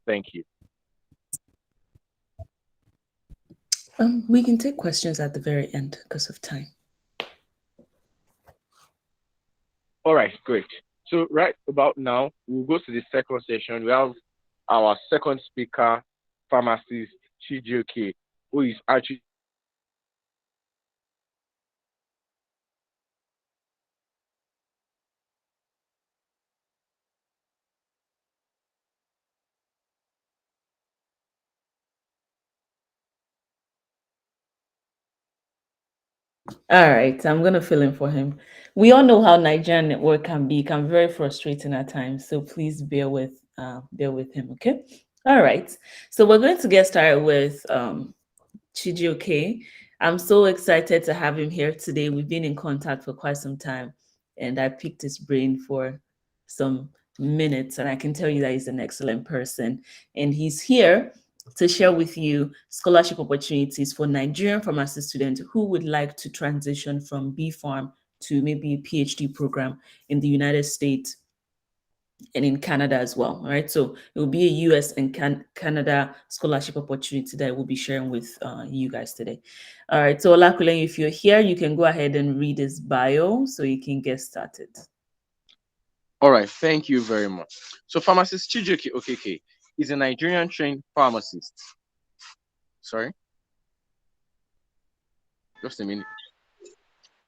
Thank you. We can take questions at the very end because of time. All right, great. So right about now, we'll go to the second session. We have our second speaker, Pharmacist Chijioke who is actually All right, I'm gonna fill in for him. We all know how Nigerian network can be, can be very frustrating at times. So please bear with him, okay? All right. So we're going to get started with Chijioke. I'm so excited to have him here today. We've been in contact for quite some time, and I picked his brain for some minutes, and I can tell you that he's an excellent person. And he's here to share with you scholarship opportunities for Nigerian pharmacy students who would like to transition from B.pharm to maybe a PhD program in the United States and in Canada as well. All right. So it will be a US and Canada scholarship opportunity that we'll be sharing with you guys today. All right. So Olakunle, if you're here, you can go ahead and read his bio so you can get started. all right. Thank you very much. So, pharmacist Chijioke Okeke is a Nigerian trained pharmacist. Sorry, just a minute.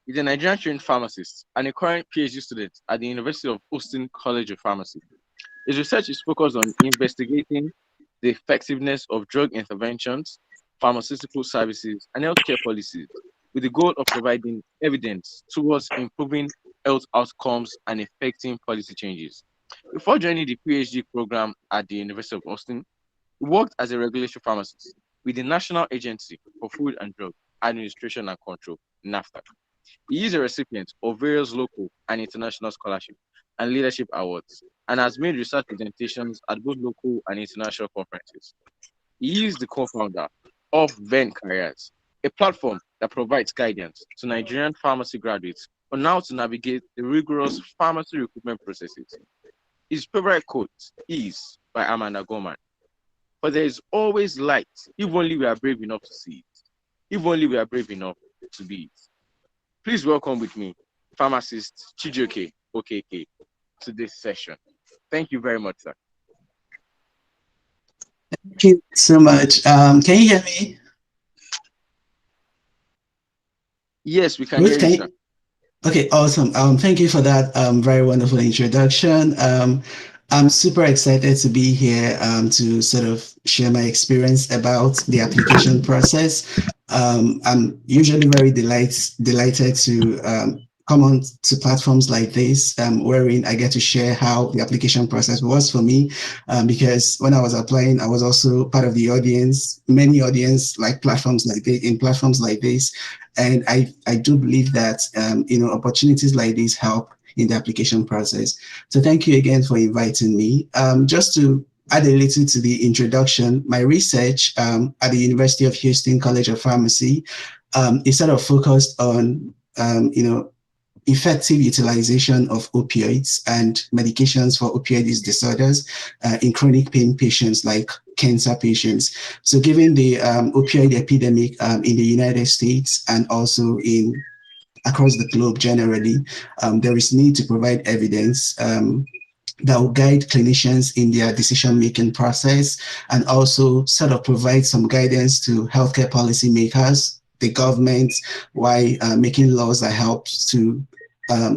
He's a Nigerian trained pharmacist and a current PhD student at the University of Austin College of Pharmacy. His research is focused on investigating the effectiveness of drug interventions, pharmaceutical services, and healthcare policies with the goal of providing evidence towards improving health outcomes and effecting policy changes. Before joining the PhD program at the University of Austin, he worked as a regulatory pharmacist with the National Agency for Food and Drug Administration and Control, NAFTA. He is a recipient of various local and international scholarship and leadership awards and has made research presentations at both local and international conferences. He is the co-founder of Venn Careers, a platform that provides guidance to Nigerian pharmacy graduates on how to navigate the rigorous pharmacy recruitment processes. His favorite quote is by Amanda Gorman: "For there is always light, if only we are brave enough to see it, if only we are brave enough to be it." Please welcome with me pharmacist Chijioke Okeke to this session. Thank you very much, sir. Thank you so much. Can you hear me? Yes, we can Ruth, hear you, sir. Okay, awesome. Thank you for that very wonderful introduction. I'm super excited to be here to sort of share my experience about the application process. I'm usually very delighted to come on to platforms like this, wherein I get to share how the application process was for me, because when I was applying, I was also part of the audience, many audience like platforms like this, in platforms like this. And I do believe that, opportunities like this help in the application process. So thank you again for inviting me. Just to add a little to the introduction, my research at the University of Houston College of Pharmacy is sort of focused on, effective utilization of opioids and medications for opioid use disorders in chronic pain patients like cancer patients. So given the opioid epidemic in the United States and also across the globe generally, there is need to provide evidence that will guide clinicians in their decision-making process and also sort of provide some guidance to healthcare policymakers, the government, while making laws that helps to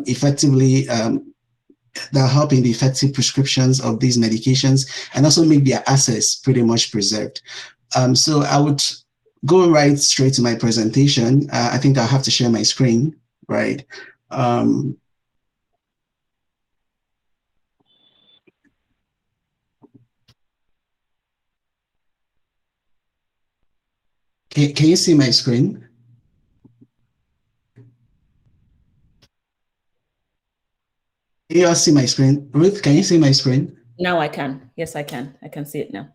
effectively that help in the effective prescriptions of these medications and also make their access pretty much preserved. So I would go right straight to my presentation. I think I'll have to share my screen, right? Can you see my screen? Can you all see my screen? Ruth, can you see my screen? Now I can. Yes, I can. I can see it now.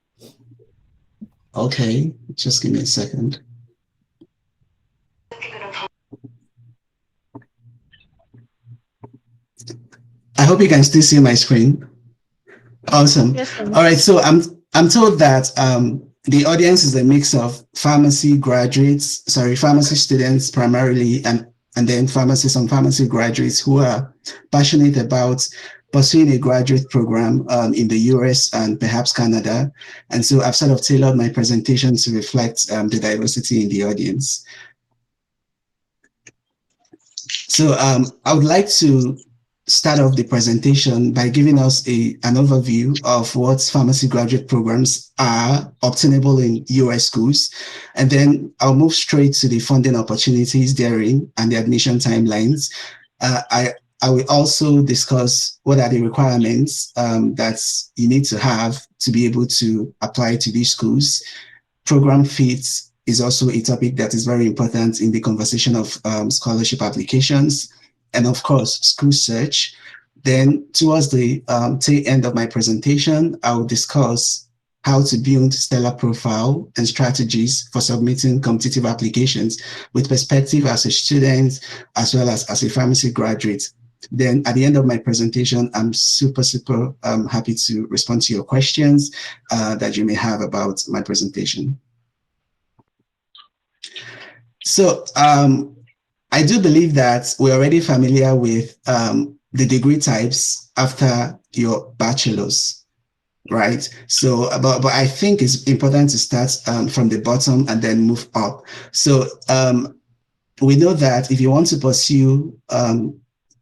Okay, just give me a second. I hope you can still see my screen. Awesome. Yes, sir. All right, so I'm told that the audience is a mix of pharmacy students primarily, and then pharmacists and pharmacy graduates who are passionate about pursuing a graduate program in the US and perhaps Canada. And so I've sort of tailored my presentation to reflect the diversity in the audience. So I would like to start off the presentation by giving us an overview of what pharmacy graduate programs are obtainable in US schools. And then I'll move straight to the funding opportunities therein and the admission timelines. I will also discuss what are the requirements that you need to have to be able to apply to these schools. Program fits is also a topic that is very important in the conversation of scholarship applications. And of course, school search. Then towards the tail end of my presentation, I will discuss how to build stellar profile and strategies for submitting competitive applications with perspective as a student, as well as a pharmacy graduate. Then at the end of my presentation, I'm super happy to respond to your questions that you may have about my presentation. So I do believe that we're already familiar with the degree types after your bachelor's, right? So, but I think it's important to start from the bottom and then move up. So we know that if you want to pursue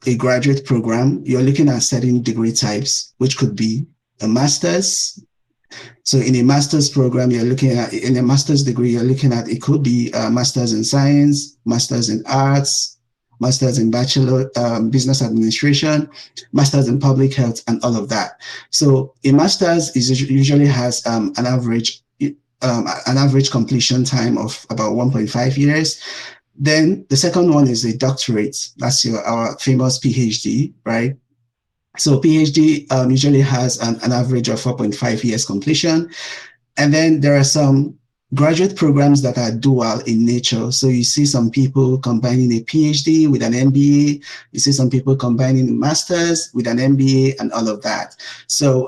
a graduate program, you're looking at certain degree types, which could be a master's. So in a master's program, you're looking at, in a master's degree, you're looking at, it could be a master's in science, master's in arts, master's in bachelor business administration, master's in public health, and all of that. So a master's usually has an average completion time of about 1.5 years. Then the second one is a doctorate. That's our famous PhD, right? So PhD usually has an average of 4.5 years completion. And then there are some graduate programs that are dual in nature. So you see some people combining a PhD with an MBA. You see some people combining a master's with an MBA and all of that. So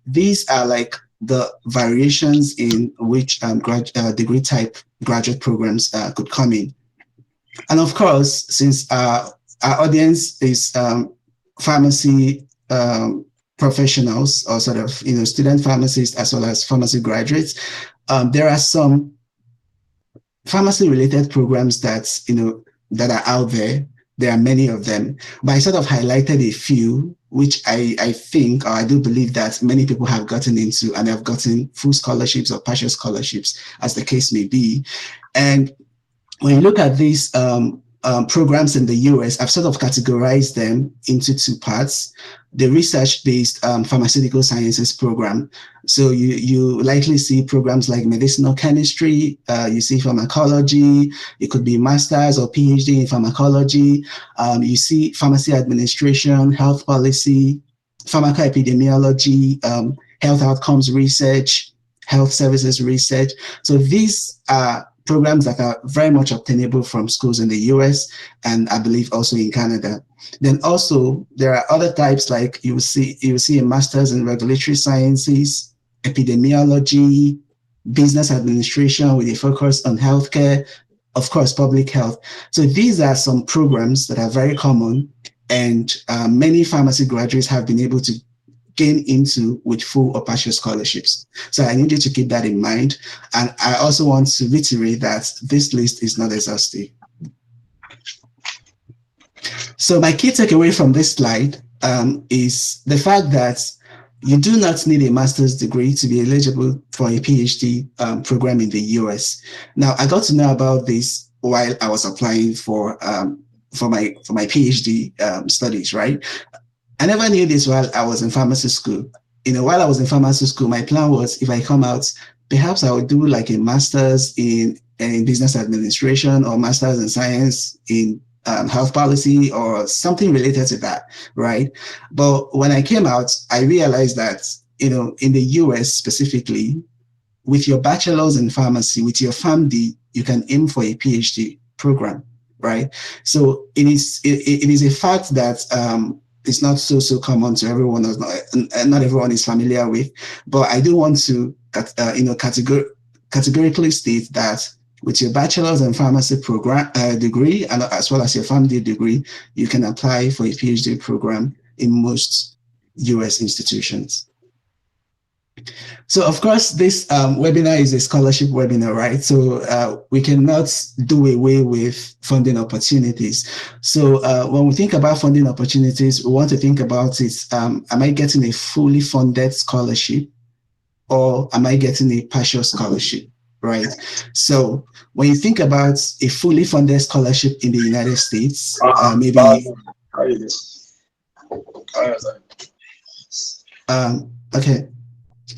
these are like the variations in which degree type graduate programs could come in. And of course, since our audience is pharmacy professionals, or sort of, student pharmacists as well as pharmacy graduates, there are some pharmacy related programs that are out there. There are many of them, but I sort of highlighted a few which I think, or I do believe that many people have gotten into and have gotten full scholarships or partial scholarships, as the case may be. And when you look at these programs in the US, I've sort of categorized them into two parts. The research-based pharmaceutical sciences program. So you likely see programs like medicinal chemistry, you see pharmacology, it could be master's or PhD in pharmacology. You see pharmacy administration, health policy, pharmacoepidemiology, health outcomes research, health services research. So these are programs that are very much obtainable from schools in the US and I believe also in Canada. Then also there are other types, like you will see a master's in regulatory sciences, epidemiology, business administration with a focus on healthcare, of course, public health. So these are some programs that are very common and many pharmacy graduates have been able to gain into with full or partial scholarships. So I need you to keep that in mind. And I also want to reiterate that this list is not exhaustive. So my key takeaway from this slide is the fact that you do not need a master's degree to be eligible for a PhD program in the US. Now, I got to know about this while I was applying for my PhD studies, right? I never knew this while I was in pharmacy school. While I was in pharmacy school, my plan was, if I come out, perhaps I would do like a master's in business administration or master's in science in health policy or something related to that, right? But when I came out, I realized that, in the US specifically, with your bachelor's in pharmacy, with your PharmD, you can aim for a PhD program, right? So it is a fact that it's not so common to everyone, not everyone is familiar with, but I do want to categorically state that with your bachelor's in pharmacy program degree, and as well as your PharmD degree, you can apply for a PhD program in most US institutions. So of course, this webinar is a scholarship webinar, right? So we cannot do away with funding opportunities. So when we think about funding opportunities, we want to think about it, am I getting a fully funded scholarship or am I getting a partial scholarship, right? So when you think about a fully funded scholarship in the United States, maybe... okay.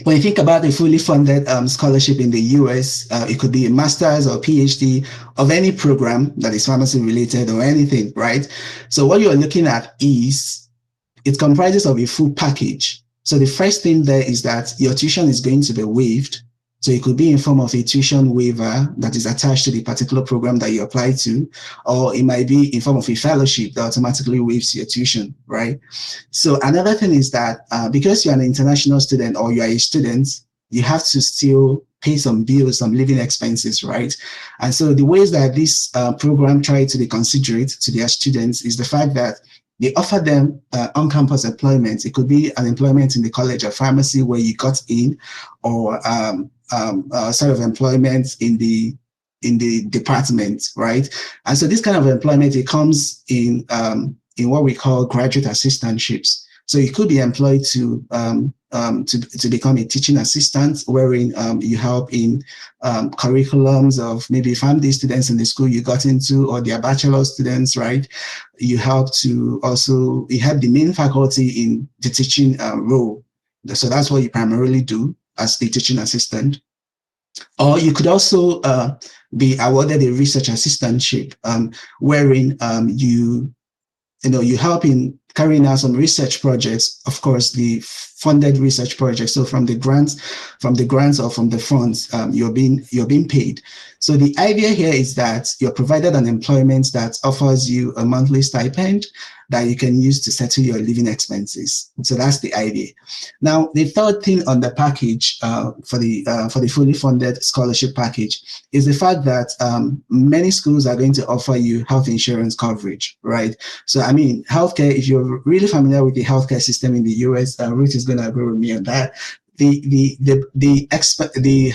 When you think about a fully funded scholarship in the US, it could be a master's or PhD of any program that is pharmacy related or anything, right? So what you're looking at is it comprises of a full package. So the first thing there is that your tuition is going to be waived. So it could be in form of a tuition waiver that is attached to the particular program that you apply to, or it might be in form of a fellowship that automatically waives your tuition, right? So another thing is that because you're an international student or you're a student, you have to still pay some bills, some living expenses, right? And so the ways that this program try to be considerate to their students is the fact that they offer them on-campus employment. It could be an employment in the College of Pharmacy where you got in, or sort of employment in the department, right? And so this kind of employment, it comes in what we call graduate assistantships. So you could be employed to become a teaching assistant, wherein you help in curriculums of maybe PharmD students in the school you got into, or their bachelor students, right? You help to also, you help the main faculty in the teaching role. So that's what you primarily do as the teaching assistant. Or you could also be awarded a research assistantship, wherein you help in carrying out some research projects, of course, the funded research projects. So from the grants or from the funds, you're being paid. So the idea here is that you're provided an employment that offers you a monthly stipend that you can use to settle your living expenses. So that's the idea. Now, the third thing on the package for the fully funded scholarship package is the fact that many schools are going to offer you health insurance coverage, right? So, I mean, healthcare, if you're really familiar with the healthcare system in the US, Ruth is going to agree with me on that. The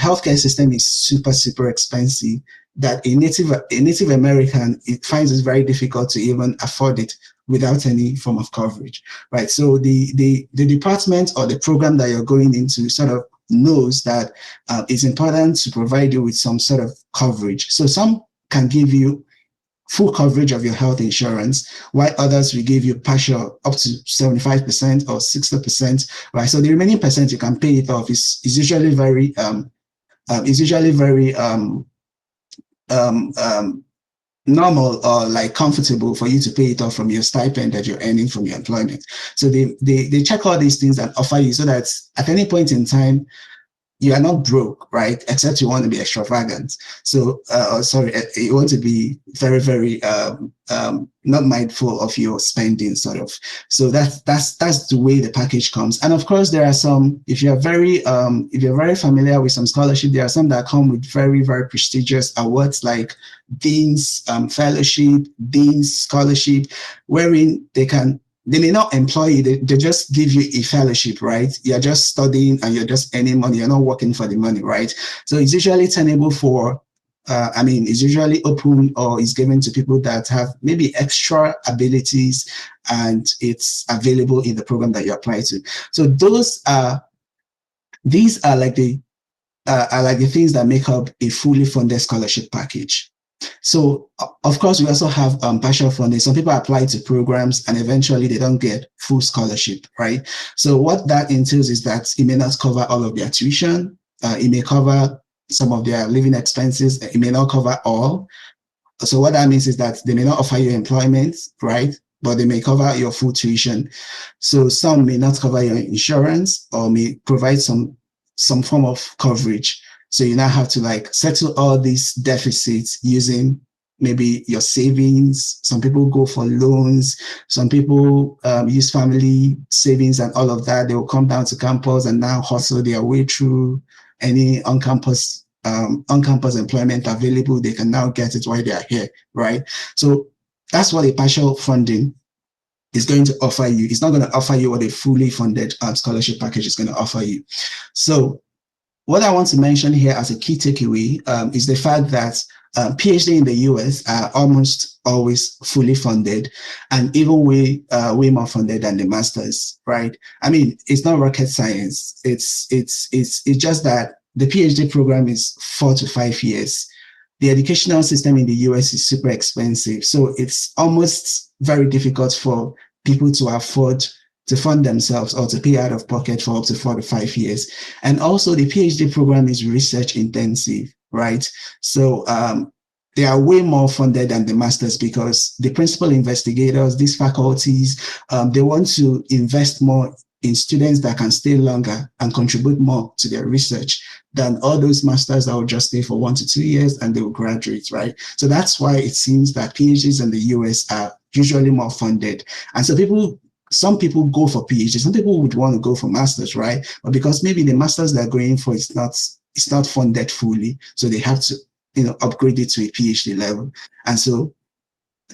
healthcare system is super expensive, that a native American, it finds it very difficult to even afford it without any form of coverage, right? So the department or the program that you're going into sort of knows that it's important to provide you with some sort of coverage. So some can give you full coverage of your health insurance, while others will give you partial up to 75% or 60%, right? So the remaining percent you can pay it off is usually very normal or like comfortable for you to pay it off from your stipend that you're earning from your employment. So they check all these things and offer you so that at any point in time, you are not broke, right? Except you want to be extravagant. So, you want to be very not mindful of your spending, sort of. So that's the way the package comes. And of course, there are some. If you're very familiar with some scholarship, there are some that come with very prestigious awards like Dean's Fellowship, Dean's Scholarship, wherein they may not employ you, they just give you a fellowship, right? You're just studying and you're just earning money, you're not working for the money, right? So it's usually tenable for, it's usually open or is given to people that have maybe extra abilities and it's available in the program that you apply to. So these are like the things that make up a fully funded scholarship package. So, of course, we also have partial funding. Some people apply to programs and eventually they don't get full scholarship, right? So what that entails is that it may not cover all of their tuition. It may cover some of their living expenses. It may not cover all. So what that means is that they may not offer you employment, right? But they may cover your full tuition. So some may not cover your insurance or may provide some form of coverage. So you now have to like settle all these deficits using maybe your savings. Some people go for loans. Some people use family savings and all of that. They will come down to campus and now hustle their way through any on-campus employment available. They can now get it while they are here, right? So that's what a partial funding is going to offer you. It's not going to offer you what a fully funded scholarship package is going to offer you. So what I want to mention here as a key takeaway is the fact that PhD in the US are almost always fully funded, and even way more funded than the masters, right? I mean, it's not rocket science. It's just that the PhD program is 4 to 5 years. The educational system in the US is super expensive, so it's almost very difficult for people to afford to fund themselves or to pay out of pocket for up to 4 to 5 years. And also the PhD program is research intensive, right? So they are way more funded than the masters because the principal investigators, these faculties, they want to invest more in students that can stay longer and contribute more to their research than all those masters that will just stay for 1 to 2 years and they will graduate, right? So that's why it seems that PhDs in the US are usually more funded. And so some people go for PhD, some people would want to go for masters, right? But because maybe the masters they're going for it's not funded fully, so they have to upgrade it to a PhD level. And so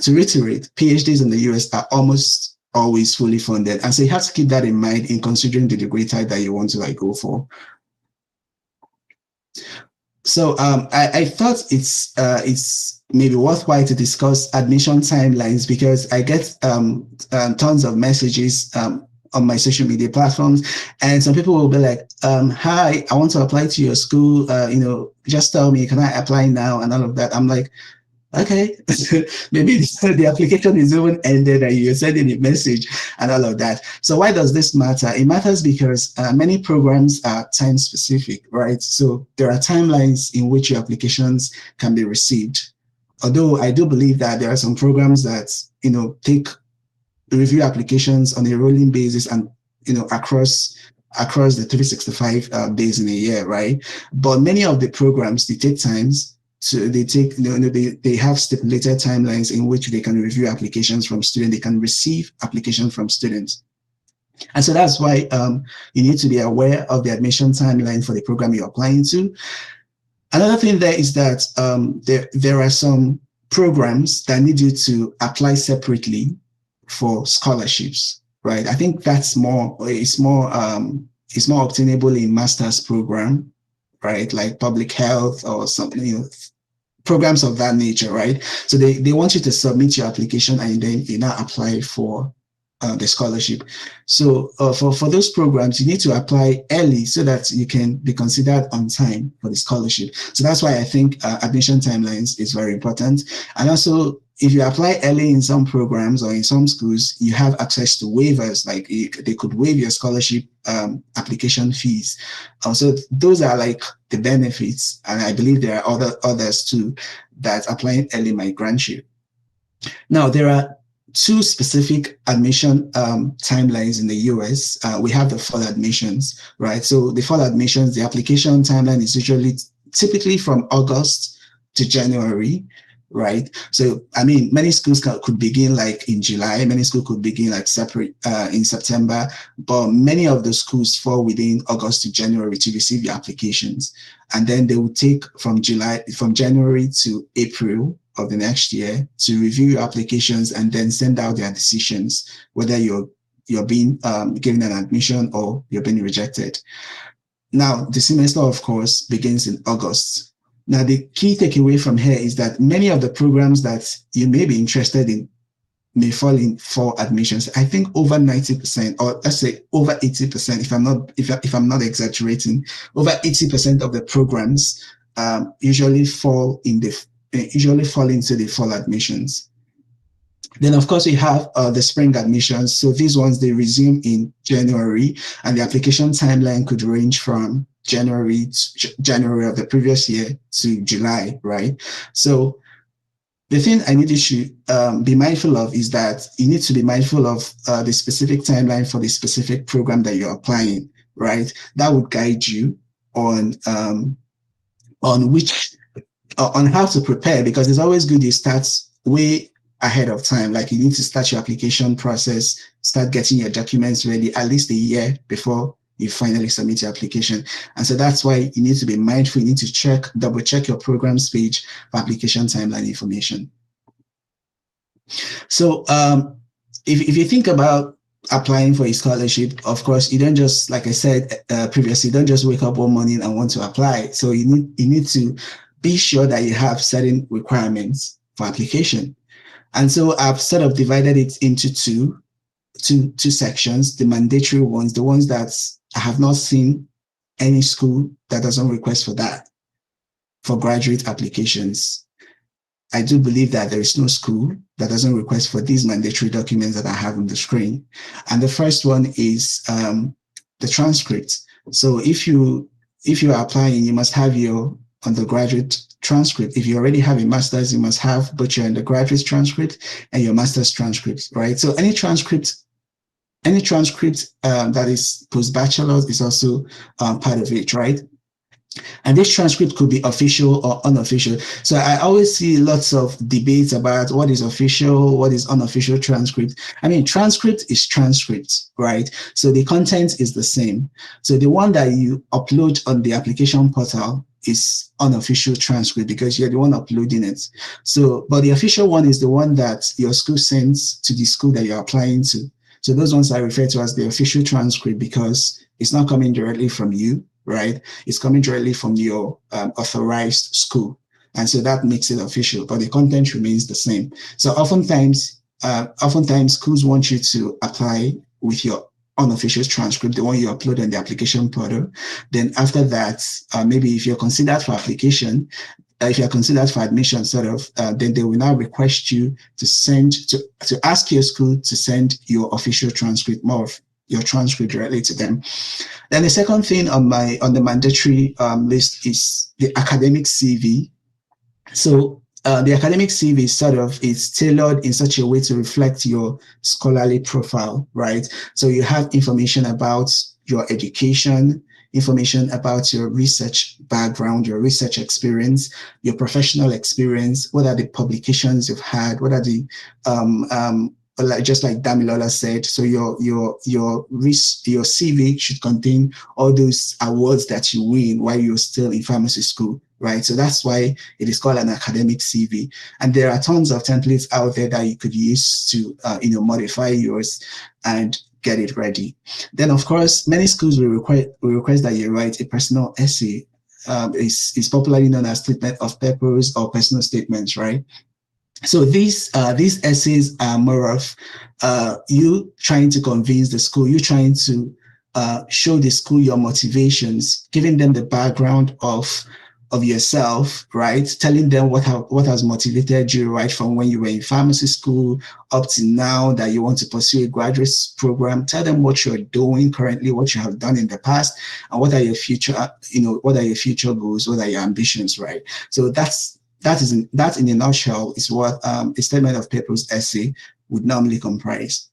to reiterate, PhDs in the US are almost always fully funded. And so you have to keep that in mind in considering the degree type that you want to go for. So I thought it's maybe worthwhile to discuss admission timelines because I get tons of messages on my social media platforms, and some people will be like, hi, I want to apply to your school, just tell me, can I apply now and all of that. I'm like, okay, maybe the application is even ended and you're sending a message and all of that. So why does this matter? It matters because many programs are time specific, right? So there are timelines in which your applications can be received. Although I do believe that there are some programs that, take review applications on a rolling basis and, across the 365 days in a year, right? But many of the programs, they take times. So they have stipulated timelines in which they can review applications from students, they can receive applications from students. And so that's why you need to be aware of the admission timeline for the program you're applying to. Another thing there is that there are some programs that need you to apply separately for scholarships, right? I think it's more obtainable in master's program, right? Like public health or something, programs of that nature, right? So they want you to submit your application and then you now apply for the scholarship. So for those programs, you need to apply early so that you can be considered on time for the scholarship. So that's why I think admission timelines is very important. And also, if you apply early in some programs or in some schools, you have access to waivers, like they could waive your scholarship application fees. So those are like the benefits. And I believe there are others too that applying early might grant you. Now, there are two specific admission timelines in the US. We have the fall admissions, right? So the fall admissions, the application timeline is typically from August to January, right? So, I mean, many schools could begin like in July, many schools could begin like separate in September, but many of the schools fall within August to January to receive your applications. And then they will take from January to April of the next year to review your applications and then send out their decisions, whether you're being given an admission or you're being rejected. Now, the semester, of course, begins in August. Now, the key takeaway from here is that many of the programs that you may be interested in may fall in for admissions. I think over 90%, or let's say over 80%, if I'm not exaggerating, over 80% of the programs usually fall into the fall admissions. Then, of course, we have the spring admissions. So these ones, they resume in January, and the application timeline could range from January of the previous year to July, right? So the thing I need you to be mindful of is that you need to be mindful of the specific timeline for the specific program that you're applying, right? That would guide you on how to prepare, because it's always good you start way ahead of time. Like you need to start your application process, start getting your documents ready at least a year before you finally submit your application. And so that's why you need to be mindful. You need to double check your programs page for application timeline information. So if you think about applying for a scholarship, of course, you don't just, like I said previously, you don't just wake up one morning and want to apply. So you need to be sure that you have certain requirements for application. And so I've sort of divided it into two sections: the mandatory ones, the ones that I have not seen any school that doesn't request for that for graduate applications. I do believe that there is no school that doesn't request for these mandatory documents that I have on the screen. And the first one is the transcript. So if you are applying, you must have your undergraduate transcript. If you already have a master's, you must have both your undergraduate transcript and your master's transcript, right? So any transcript that is post-bachelor's is also part of it, right? And this transcript could be official or unofficial. So I always see lots of debates about what is official, what is unofficial transcript. I mean, transcript is transcript, right? So the content is the same. So the one that you upload on the application portal is unofficial transcript because you're the one uploading it. So, but the official one is the one that your school sends to the school that you're applying to. So those ones I refer to as the official transcript because it's not coming directly from you, right? It's coming directly from your authorized school. And so that makes it official, but the content remains the same. So oftentimes schools want you to apply with your unofficial transcript, the one you upload on the application portal. Then after that, maybe if you're considered for application, if you're considered for admission, then they will now request you to ask your school to send your official transcript, more of your transcript directly to them. Then the second thing on the mandatory list is the academic CV. So the academic CV is tailored in such a way to reflect your scholarly profile, right? So you have information about your education, information about your research background, your research experience, your professional experience, what are the publications you've had, what are the just like Damilola said, so your CV should contain all those awards that you win while you're still in pharmacy school, right? So that's why it is called an academic CV. And there are tons of templates out there that you could use to modify yours and get it ready. Then, of course, many schools will request that you write a personal essay. It's popularly known as statement of purpose or personal statements, right? So these essays are more of you trying to convince the school, you trying to show the school your motivations, giving them the background of yourself, right? Telling them what has motivated you right from when you were in pharmacy school up to now that you want to pursue a graduate program. Tell them what you're doing currently, what you have done in the past, and what are your future goals, what are your ambitions, right? So that in a nutshell is what a statement of purpose essay would normally comprise.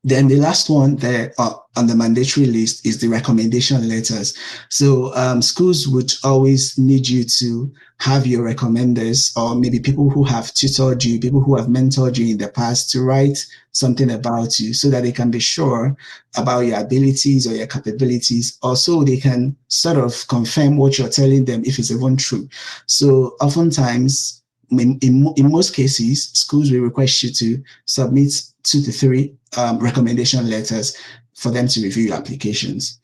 Then the last one there on the mandatory list is the recommendation letters. So schools would always need you to have your recommenders, or maybe people who have tutored you, people who have mentored you in the past, to write something about you so that they can be sure about your abilities or your capabilities, or so they can sort of confirm what you're telling them if it's even true. So oftentimes, in most cases, schools will request you to submit 2 to 3 recommendation letters for them to review your applications.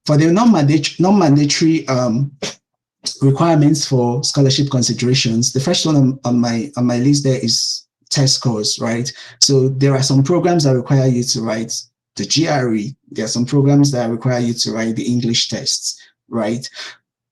For the non-mandatory requirements for scholarship considerations, the first one on my list there is test scores, right? So there are some programs that require you to write the GRE. There are some programs that require you to write the English tests, right?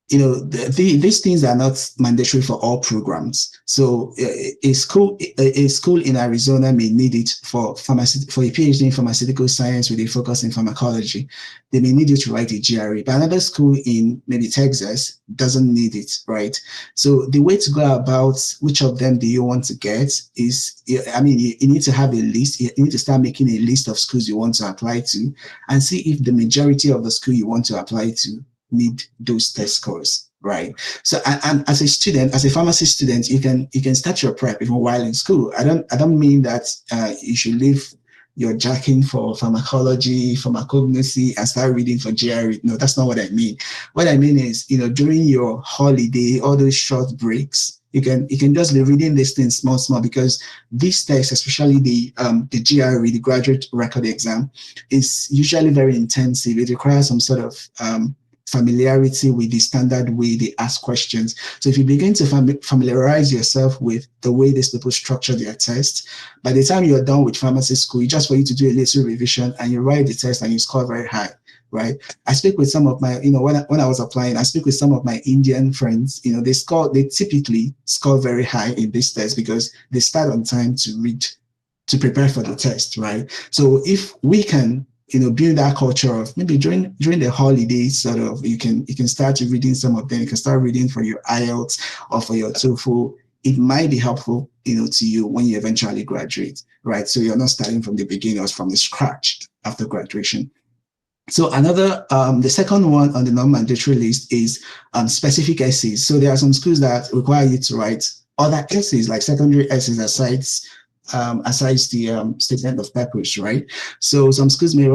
These things are not mandatory for all programs. So a school in Arizona may need it for a PhD in pharmaceutical science with a focus in pharmacology. They may need you to write a GRE, but another school in maybe Texas doesn't need it, right? So the way to go about which of them do you want to get is, you need to have a list. You need to start making a list of schools you want to apply to and see if the majority of the school you want to apply to need those test scores, right? So, and as a student, as a pharmacy student, you can start your prep even while in school. I don't mean that you should leave your jacking for pharmacology, pharmacognosy, and start reading for GRE. No, that's not what I mean. What I mean is, during your holiday, all those short breaks, you can just be reading these things small, because these tests, especially the GRE, the graduate record exam, is usually very intensive. It requires some sort of familiarity with the standard way they ask questions. So if you begin to familiarize yourself with the way these people structure their tests, by the time you're done with pharmacy school, it's just for you to do a little revision and you write the test and you score very high, right? I speak with some of my, when I was applying, I speak with some of my Indian friends, they typically score very high in this test because they start on time to read, to prepare for the test, right? So if we can build that culture of maybe during the holidays, sort of, you can start reading some of them. You can start reading for your IELTS or for your TOEFL. It might be helpful, to you when you eventually graduate, right? So you're not starting from the beginning or from the scratch after graduation. So the second one on the non-mandatory list is specific essays. So there are some schools that require you to write other essays, like secondary essays aside the statement of purpose, right? So some schools may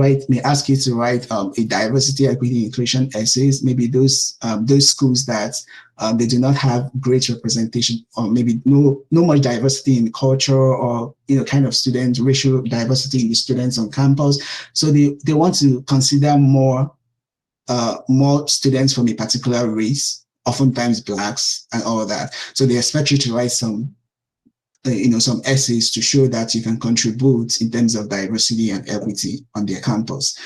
ask you to write a diversity, equity, inclusion essays. Maybe those schools that they do not have great representation, or maybe no much diversity in culture, or kind of student racial diversity in the students on campus. So they want to consider more students from a particular race, oftentimes blacks and all of that. So they expect you to write some essays to show that you can contribute in terms of diversity and equity on their campus.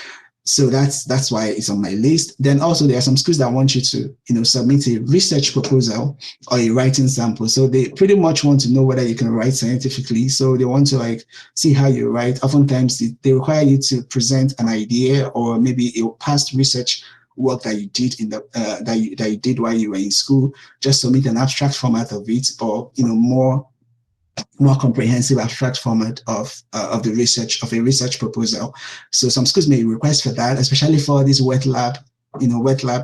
So that's why it's on my list. Then also there are some schools that want you to, submit a research proposal or a writing sample. So they pretty much want to know whether you can write scientifically. So they want to see how you write. Oftentimes they require you to present an idea or maybe a past research work that you did that you did while you were in school. Just submit an abstract format of it, or more comprehensive abstract format of a research proposal. So some schools may request for that, especially for these wet lab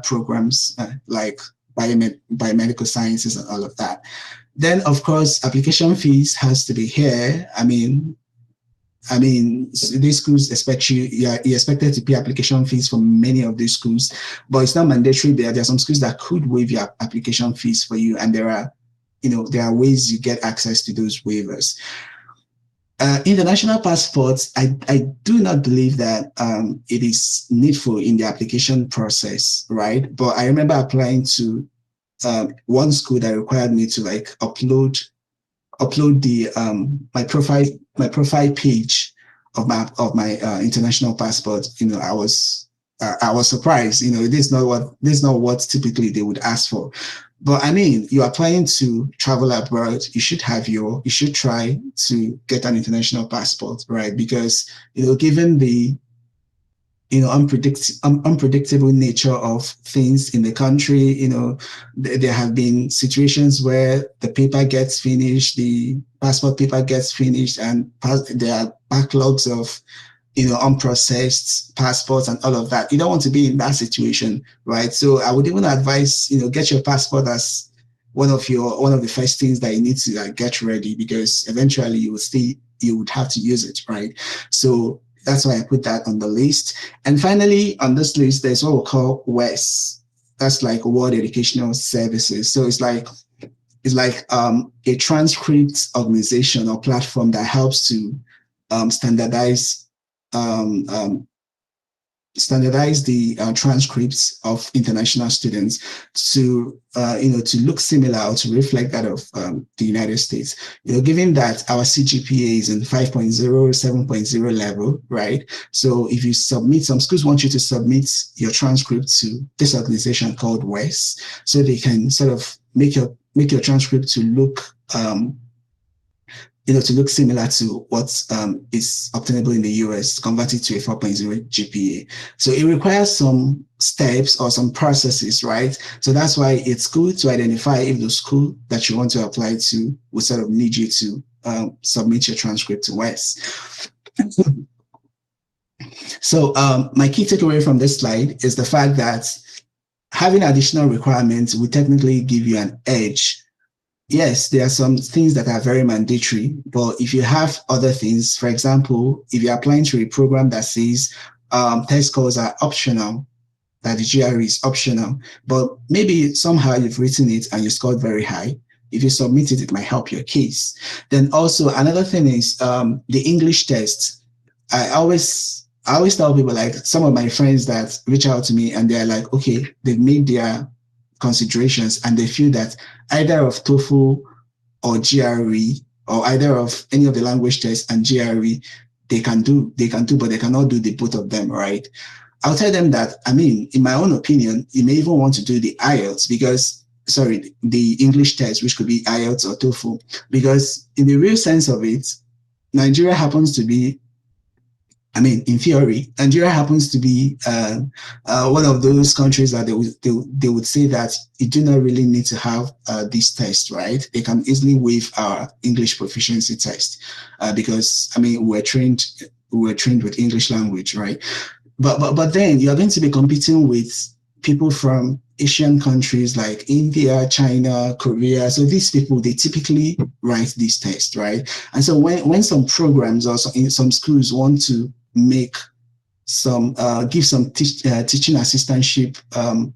programs like biomedical sciences and all of that. Then of course, application fees has to be here. I mean, these schools expect you're expected to pay application fees for many of these schools, but it's not mandatory. There are some schools that could waive your application fees for you, and there are ways you get access to those waivers. International passports, I do not believe that it is needful in the application process, right? But I remember applying to one school that required me to upload the my profile page of my international passport. I was surprised. This is not what typically they would ask for. But I mean, you're applying to travel abroad, you should try to get an international passport, right? Because, given the, unpredictable nature of things in the country, there have been situations where the paper gets finished, the passport paper gets finished, and there are backlogs of unprocessed passports and all of that. You don't want to be in that situation, right? So I would even advise, get your passport as one of the first things that you need to get ready, because eventually you would have to use it, right? So that's why I put that on the list. And finally, on this list, there's what we call WES. That's like World Educational Services. So it's like a transcript organization or platform that helps to standardize the transcripts of international students to look similar or to reflect that of the United States. Given that our CGPA is in 5.0, 7.0 level, right? So if you submit, some schools want you to submit your transcript to this organization called WES, so they can sort of make your transcript to look to look similar to what is obtainable in the US, converted to a 4.0 GPA. So it requires some steps or some processes, right? So that's why it's good to identify if the school that you want to apply to will sort of need you to submit your transcript to WES. So my key takeaway from this slide is the fact that having additional requirements will technically give you an edge. Yes, there are some things that are very mandatory, but if you have other things, for example, if you're applying to a program that says test scores are optional, that the GRE is optional, but maybe somehow you've written it and you scored very high, If you submit it, it might help your case. Then also another thing is the English test. I always tell people, like some of my friends that reach out to me and they're like, okay, they've made their considerations and they feel that either of TOEFL or GRE or either of any of the language tests and GRE, they can do, but they cannot do the both of them, right? I'll tell them that, I mean, in my own opinion, you may even want to do the IELTS the English test, which could be IELTS or TOEFL, because in the real sense of it, Nigeria happens to be, I mean, in theory, Nigeria happens to be one of those countries that they would say that you do not really need to have this test, right? They can easily waive our English proficiency test because, I mean, we're trained with English language, right? But then you're going to be competing with people from Asian countries like India, China, Korea. So these people, they typically write these tests, right? And so when some programs or some schools want to make some give some teaching assistantship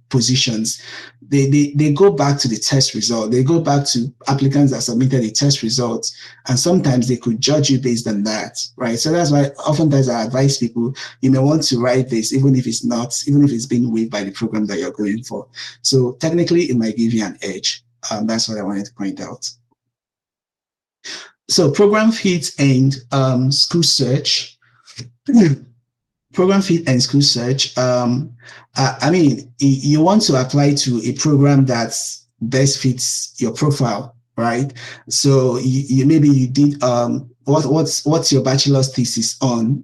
positions, they go back to the test result. They go back to applicants that submitted the test results, and sometimes they could judge you based on that, right? So that's why oftentimes I advise people, you may want to write this even if it's been waived by the program that you're going for. So technically it might give you an edge. That's what I wanted to point out. So program fit and school search. Program fit and school search. I mean, you want to apply to a program that best fits your profile, right? So you maybe you did what's your bachelor's thesis on,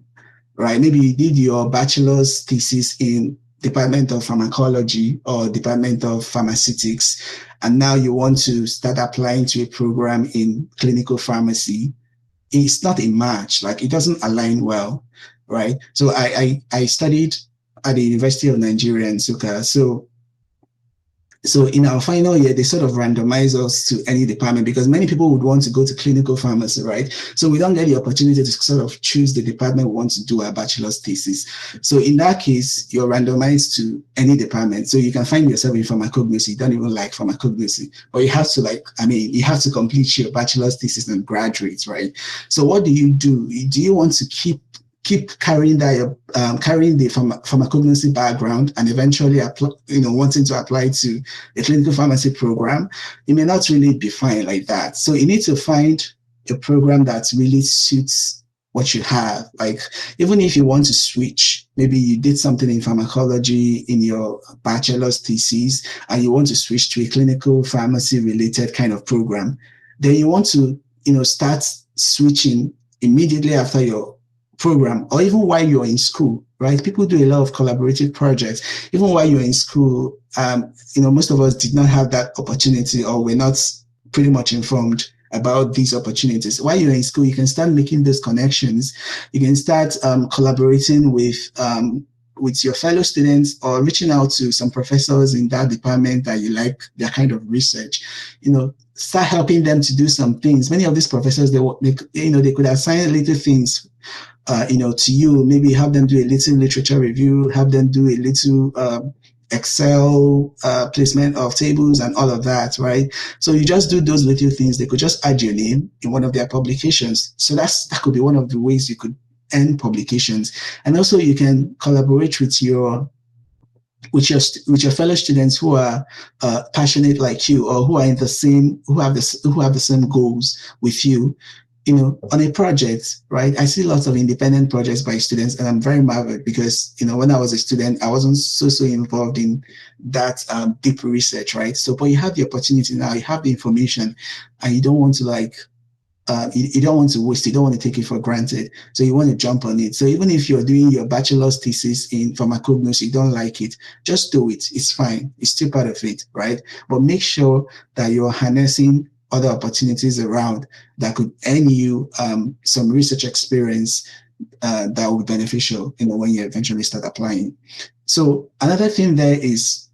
right? Maybe you did your bachelor's thesis in Department of Pharmacology or Department of Pharmaceutics, and now you want to start applying to a program in clinical pharmacy. It's not a match, like it doesn't align well, right? So I studied at the University of Nigeria in Nsukka. So in our final year, they sort of randomize us to any department because many people would want to go to clinical pharmacy, right? So we don't get the opportunity to sort of choose the department we want to do our bachelor's thesis. So in that case, you're randomized to any department. So you can find yourself in pharmacognosy. You don't even like pharmacognosy, but you have to you have to complete your bachelor's thesis and graduate, right? So what do? Do you want to keep carrying that carrying the pharmacognosy background and eventually wanting to apply to a clinical pharmacy program? It may not really be fine like that. So you need to find a program that really suits what you have. Like even if you want to switch, maybe you did something in pharmacology in your bachelor's thesis and you want to switch to a clinical pharmacy related kind of program, then you want to start switching immediately after your program, or even while you're in school, right? People do a lot of collaborative projects. Even while you're in school, most of us did not have that opportunity, or we're not pretty much informed about these opportunities. While you're in school, you can start making those connections. You can start collaborating with your fellow students, or reaching out to some professors in that department that you like their kind of research. Start helping them to do some things. Many of these professors, they could assign little things to you, maybe have them do a little literature review, have them do a little Excel placement of tables and all of that, right? So you just do those little things. They could just add your name in one of their publications. So that could be one of the ways you could earn publications. And also you can collaborate with your fellow students who are passionate like you, or who are who have the same goals with you, on a project, right? I see lots of independent projects by students, and I'm very marveled because, when I was a student, I wasn't so involved in that deep research, right? So, but you have the opportunity now, you have the information, and you don't want to you don't want to waste it, you don't want to take it for granted. So you want to jump on it. So even if you're doing your bachelor's thesis in pharmacognosy, you don't like it, just do it. It's fine. It's still part of it, right? But make sure that you're harnessing other opportunities around that could earn you some research experience that will be beneficial, when you eventually start applying. So another thing there is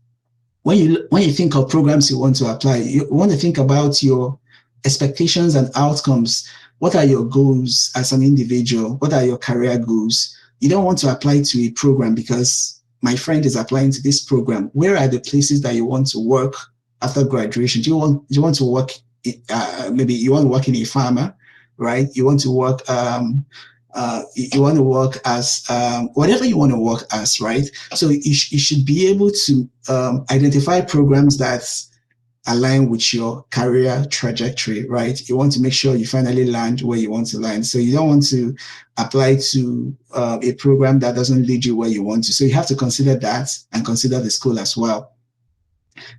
when you think of programs you want to apply, you want to think about your expectations and outcomes. What are your goals as an individual? What are your career goals? You don't want to apply to a program because my friend is applying to this program. Where are the places that you want to work after graduation? Do you want to work maybe you want to work in a pharma, right? You want to work you want to work as whatever you want to work as, right? So you should be able to identify programs that align with your career trajectory, right? You want to make sure you finally land where you want to land. So you don't want to apply to a program that doesn't lead you where you want to. So you have to consider that and consider the school as well.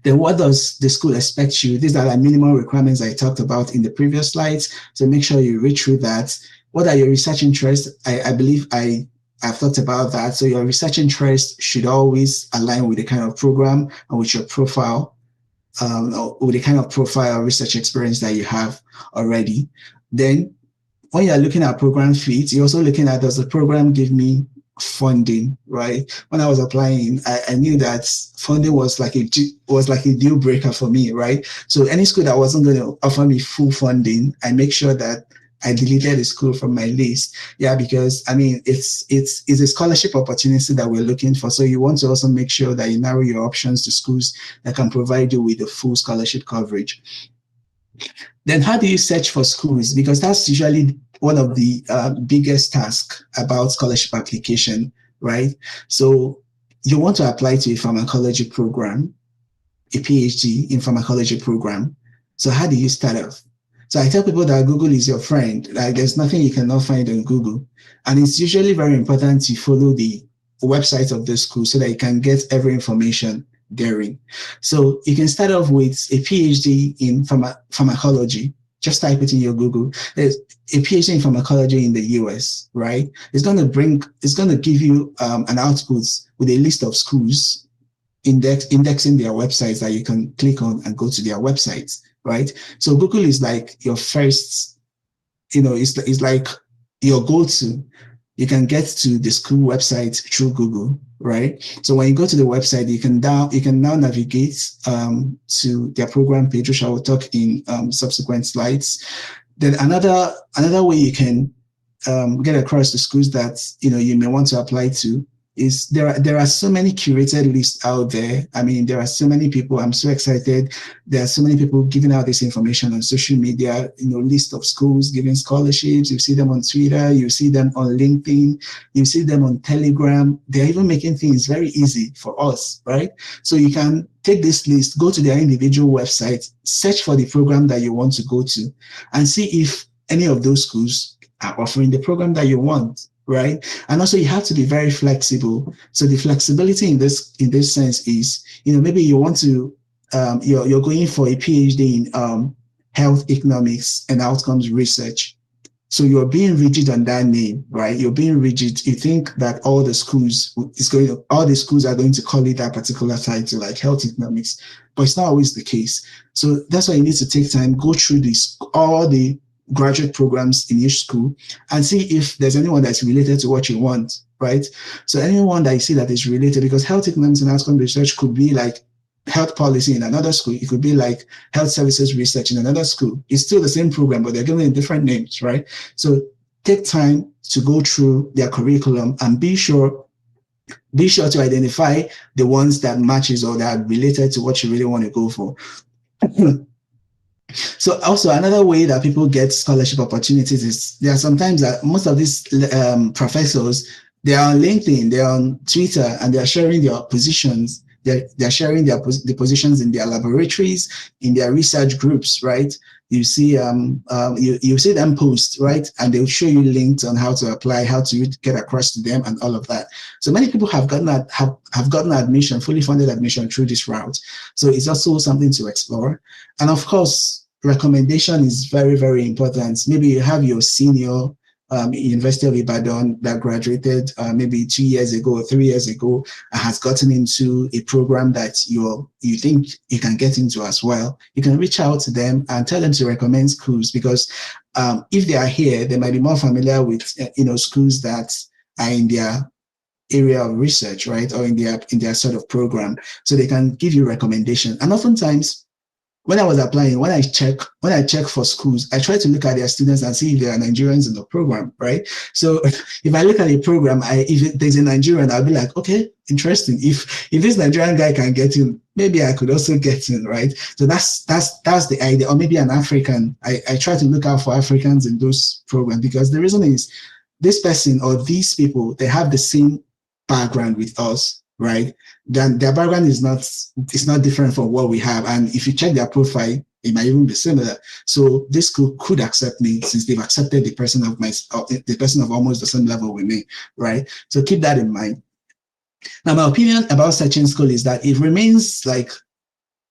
Then what does the school expect you? These are the minimum requirements I talked about in the previous slides. So make sure you read through that. What are your research interests? I believe I've thought about that. So your research interests should always align with the kind of program and with your profile. With the kind of profile or research experience that you have already. Then when you're looking at program fit, you're also looking at, does the program give me funding, right? When I was applying, I knew that funding was like a deal breaker for me, right? So any school that wasn't going to offer me full funding, I make sure that I deleted the school from my list. Yeah, because I mean, it's a scholarship opportunity that we're looking for. So you want to also make sure that you narrow your options to schools that can provide you with the full scholarship coverage. Then how do you search for schools? Because that's usually one of the biggest tasks about scholarship application, right? So you want to apply to a pharmacology program, a PhD in pharmacology program. So how do you start off? So I tell people that Google is your friend. Like there's nothing you cannot find on Google. And it's usually very important to follow the website of the school so that you can get every information therein. So you can start off with a PhD in pharmacology. Just type it in your Google. There's a PhD in pharmacology in the US, right? It's going to give you an output with a list of schools indexing their websites that you can click on and go to their websites, right? So Google is like your first, it's like your go-to. You can get to the school website through Google, right? So when you go to the website, you can now navigate to their program page, which I will talk in subsequent slides. Then another way you can get across the schools that you may want to apply to is there are so many curated lists out there. I mean, there are so many people. I'm so excited. There are so many people giving out this information on social media, list of schools giving scholarships. You see them on Twitter, you see them on LinkedIn, you see them on Telegram. They're even making things very easy for us, right? So you can take this list, go to their individual website, search for the program that you want to go to, and see if any of those schools are offering the program that you want. Right. And also you have to be very flexible. So the flexibility in this sense is, maybe you want to, you're going for a PhD in health economics and outcomes research. So you're being rigid on that name, right? You're being rigid. You think that all the schools are going to call it that particular title, like health economics, but it's not always the case. So that's why you need to take time, go through all the graduate programs in each school and see if there's anyone that's related to what you want, right? So anyone that you see that is related, because health economics and outcome research could be like health policy in another school. It could be like health services research in another school. It's still the same program, but they're given different names, right? So take time to go through their curriculum and be sure to identify the ones that matches or that are related to what you really want to go for. So also another way that people get scholarship opportunities is there are sometimes that most of these professors, they are on LinkedIn, they're on Twitter, and they're sharing their positions. They're sharing the positions in their laboratories, in their research groups, right? You see you see them post, right? And they'll show you links on how to apply, how to get across to them, and all of that. So many people have gotten admission, fully funded admission through this route. So it's also something to explore. And of course, recommendation is very, very important. Maybe you have your senior University of Ibadan that graduated maybe 2 years ago or 3 years ago and has gotten into a program that you think you can get into as well. You can reach out to them and tell them to recommend schools, because if they are here, they might be more familiar with schools that are in their area of research, right, or in their sort of program, so they can give you recommendation. And oftentimes when I was applying, when I check for schools, I try to look at their students and see if there are Nigerians in the program, right? So if I look at a program, if there's a Nigerian, I'll be like, okay, interesting. If this Nigerian guy can get in, maybe I could also get in, right? So that's the idea. Or maybe an African. I try to look out for Africans in those programs, because the reason is this person or these people, they have the same background with us, right? Then their background is not different from what we have. And if you check their profile, it might even be similar. So this school could accept me, since they've accepted the person of almost the same level with me, right? So keep that in mind. Now, my opinion about searching school is that it remains like,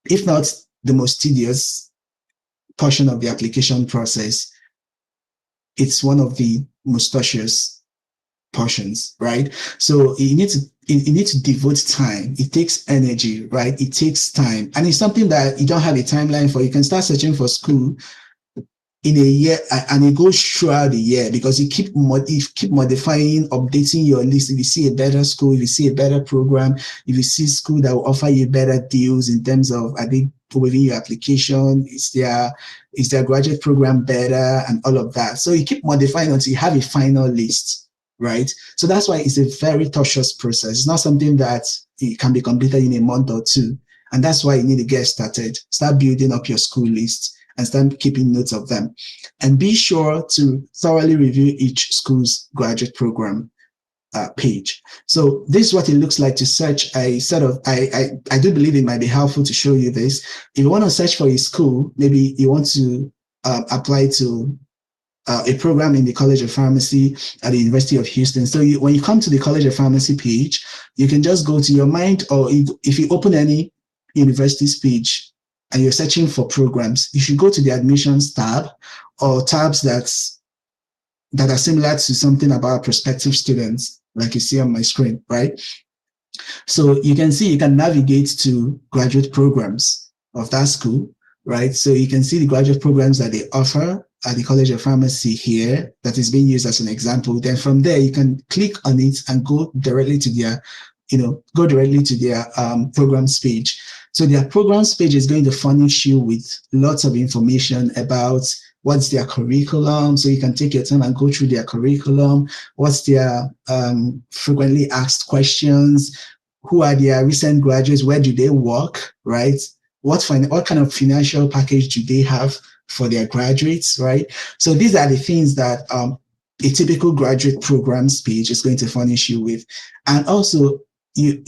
if not the most tedious portion of the application process, it's one of the most tortuous portions, right? So you need to devote time. It takes energy, right? It takes time, and it's something that you don't have a timeline for. You can start searching for school in a year, and it goes throughout the year, because you keep modifying, updating your list. If you see a better school, if you see a better program, if you see school that will offer you better deals in terms of, are they within your application, is their graduate program better, and all of that. So you keep modifying until you have a final list, right? So that's why it's a very tortuous process. It's not something that it can be completed in a month or two. And that's why you need to get started. Start building up your school list and start keeping notes of them. And be sure to thoroughly review each school's graduate program page. So this is what it looks like to search. I do believe it might be helpful to show you this. If you want to search for a school, maybe you want to apply to a program in the College of Pharmacy at the University of Houston. So when you come to the College of Pharmacy page, you can just go to your mind, or if you open any university's page and you're searching for programs, you should go to the admissions tab, or tabs that are similar to something about prospective students, like you see on my screen, right? So you can see, you can navigate to graduate programs of that school, right? So you can see the graduate programs that they offer at the College of Pharmacy here, that is being used as an example. Then from there, you can click on it and go directly to their programs page. So their programs page is going to furnish you with lots of information about what's their curriculum. So you can take your time and go through their curriculum. What's their frequently asked questions? Who are their recent graduates? Where do they work, right? What kind of financial package do they have for their graduates, right? So these are the things that a typical graduate programs page is going to furnish you with. And also, you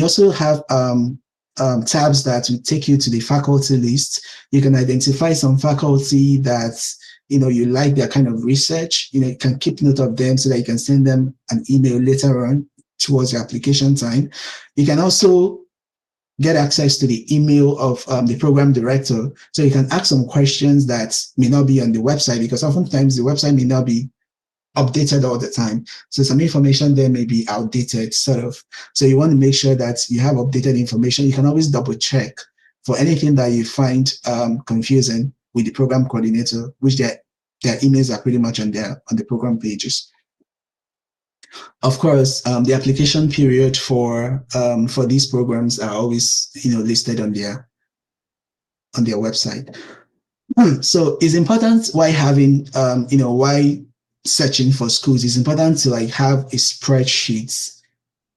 also have tabs that will take you to the faculty list. You can identify some faculty that you like their kind of research. You can keep note of them so that you can send them an email later on towards your application time. You can also get access to the email of the program director, so you can ask some questions that may not be on the website, because oftentimes the website may not be updated all the time. So some information there may be outdated, sort of. So you want to make sure that you have updated information. You can always double check for anything that you find confusing with the program coordinator, which their emails are pretty much on the program pages. Of course, the application period for these programs are always listed on their website. So it's important why having why searching for schools is important to have a spreadsheet,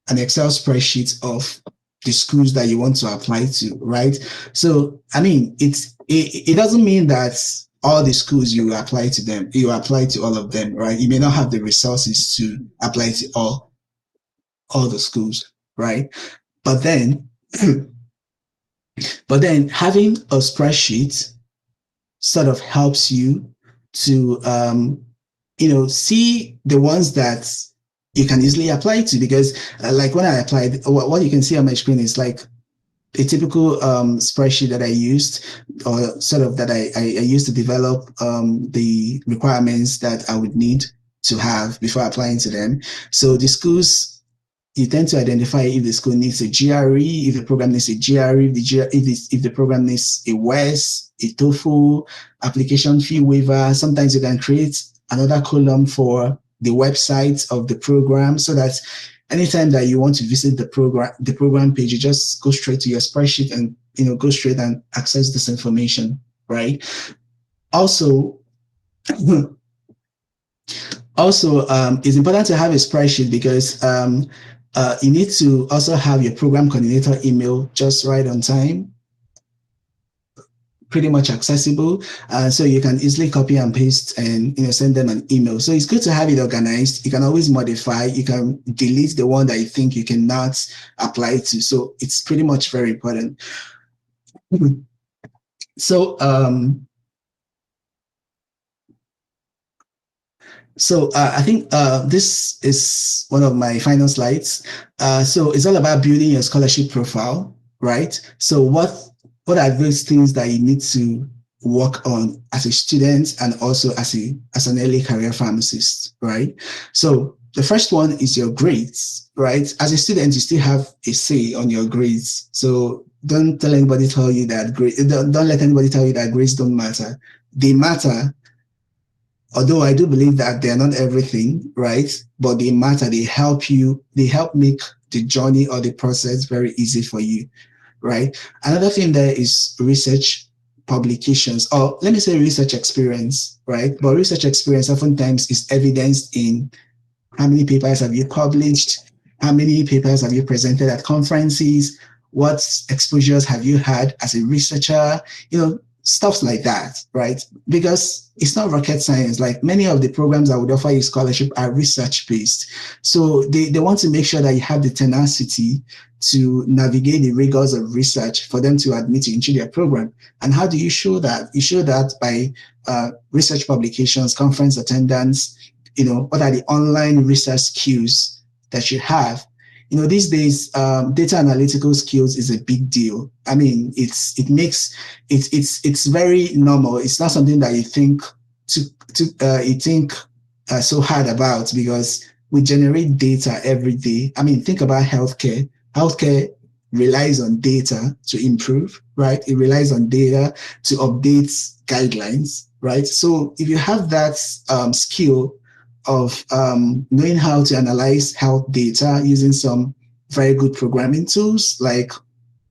an Excel spreadsheet of the schools that you want to apply to, right? So I mean, it doesn't mean that all the schools you apply to all of them, right? You may not have the resources to apply to all the schools, right? But then having a spreadsheet sort of helps you to see the ones that you can easily apply to, because like when I applied, what you can see on my screen is like a typical spreadsheet that I used, or sort of that I used to develop the requirements that I would need to have before applying to them. So the schools, you tend to identify if the school needs a GRE, if the program needs a GRE, if the program needs a WES, a TOEFL, application fee waiver. Sometimes you can create another column for the website of the program, so that anytime that you want to visit the program page, you just go straight to your spreadsheet and go straight and access this information, right? Also, it's important to have a spreadsheet because you need to also have your program coordinator email just right on time, pretty much accessible, so you can easily copy and paste and send them an email. So it's good to have it organized. You can always modify. You can delete the one that you think you cannot apply to. So it's pretty much very important. So I think this is one of my final slides. So it's all about building your scholarship profile, right? So what are those things that you need to work on as a student and also as an early career pharmacist, right? So the first one is your grades, right? As a student, you still have a say on your grades. So don't let anybody tell you that grades don't matter. They matter. Although I do believe that they're not everything, right? But they matter. They help make the journey or the process very easy for you, right? Another thing there is research publications, or let me say research experience, right? But research experience oftentimes is evidenced in how many papers have you published, how many papers have you presented at conferences, what exposures have you had as a researcher, stuff like that, right? Because it's not rocket science. Like many of the programs that would offer you scholarship are research-based. So they want to make sure that you have the tenacity to navigate the rigors of research for them to admit you into their program. And how do you show that? You show that by research publications, conference attendance, what are the online research skills that you have? These days, data analytical skills is a big deal. I mean, it's very normal. It's not something that you think so hard about, because we generate data every day. I mean, think about healthcare. Healthcare relies on data to improve, right? It relies on data to update guidelines, right? So if you have that skill of knowing how to analyze health data using some very good programming tools, like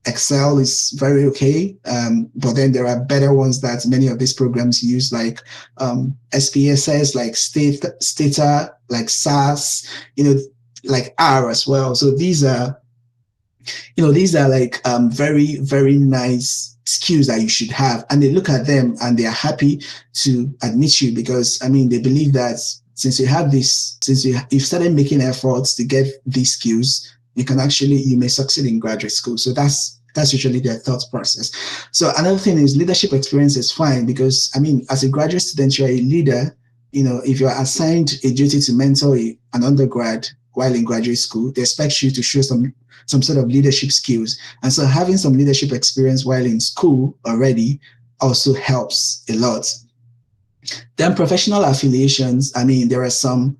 Excel is very okay, but then there are better ones that many of these programs use, like SPSS, like Stata, like SAS, like R as well. So these are like very, very nice skills that you should have, and they look at them and they are happy to admit you, because I mean, they believe that since you have this, you've started making efforts to get these skills, you may succeed in graduate school. So that's usually their thought process. So another thing is leadership experience is fine, because I mean, as a graduate student, you're a leader. If you're assigned a duty to mentor an undergrad while in graduate school, they expect you to show some sort of leadership skills. And so having some leadership experience while in school already also helps a lot. Then professional affiliations. I mean, there are some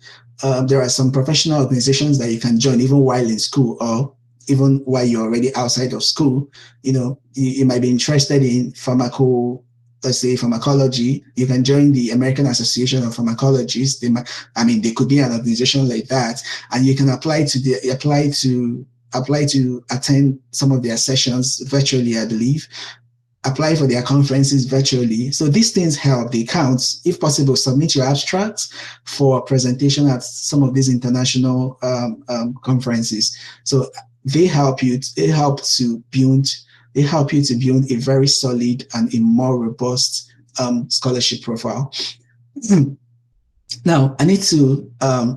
professional organizations that you can join even while in school, or even while you're already outside of school. You might be interested in pharmacology. You can join the American Association of Pharmacologists. They could be an organization like that, and you can apply to attend some of their sessions virtually, I believe. Apply for their conferences virtually. So these things help. They count. If possible, submit your abstracts for presentation at some of these international conferences. So they help you. They help you to build a very solid and a more robust scholarship profile. Now, I need to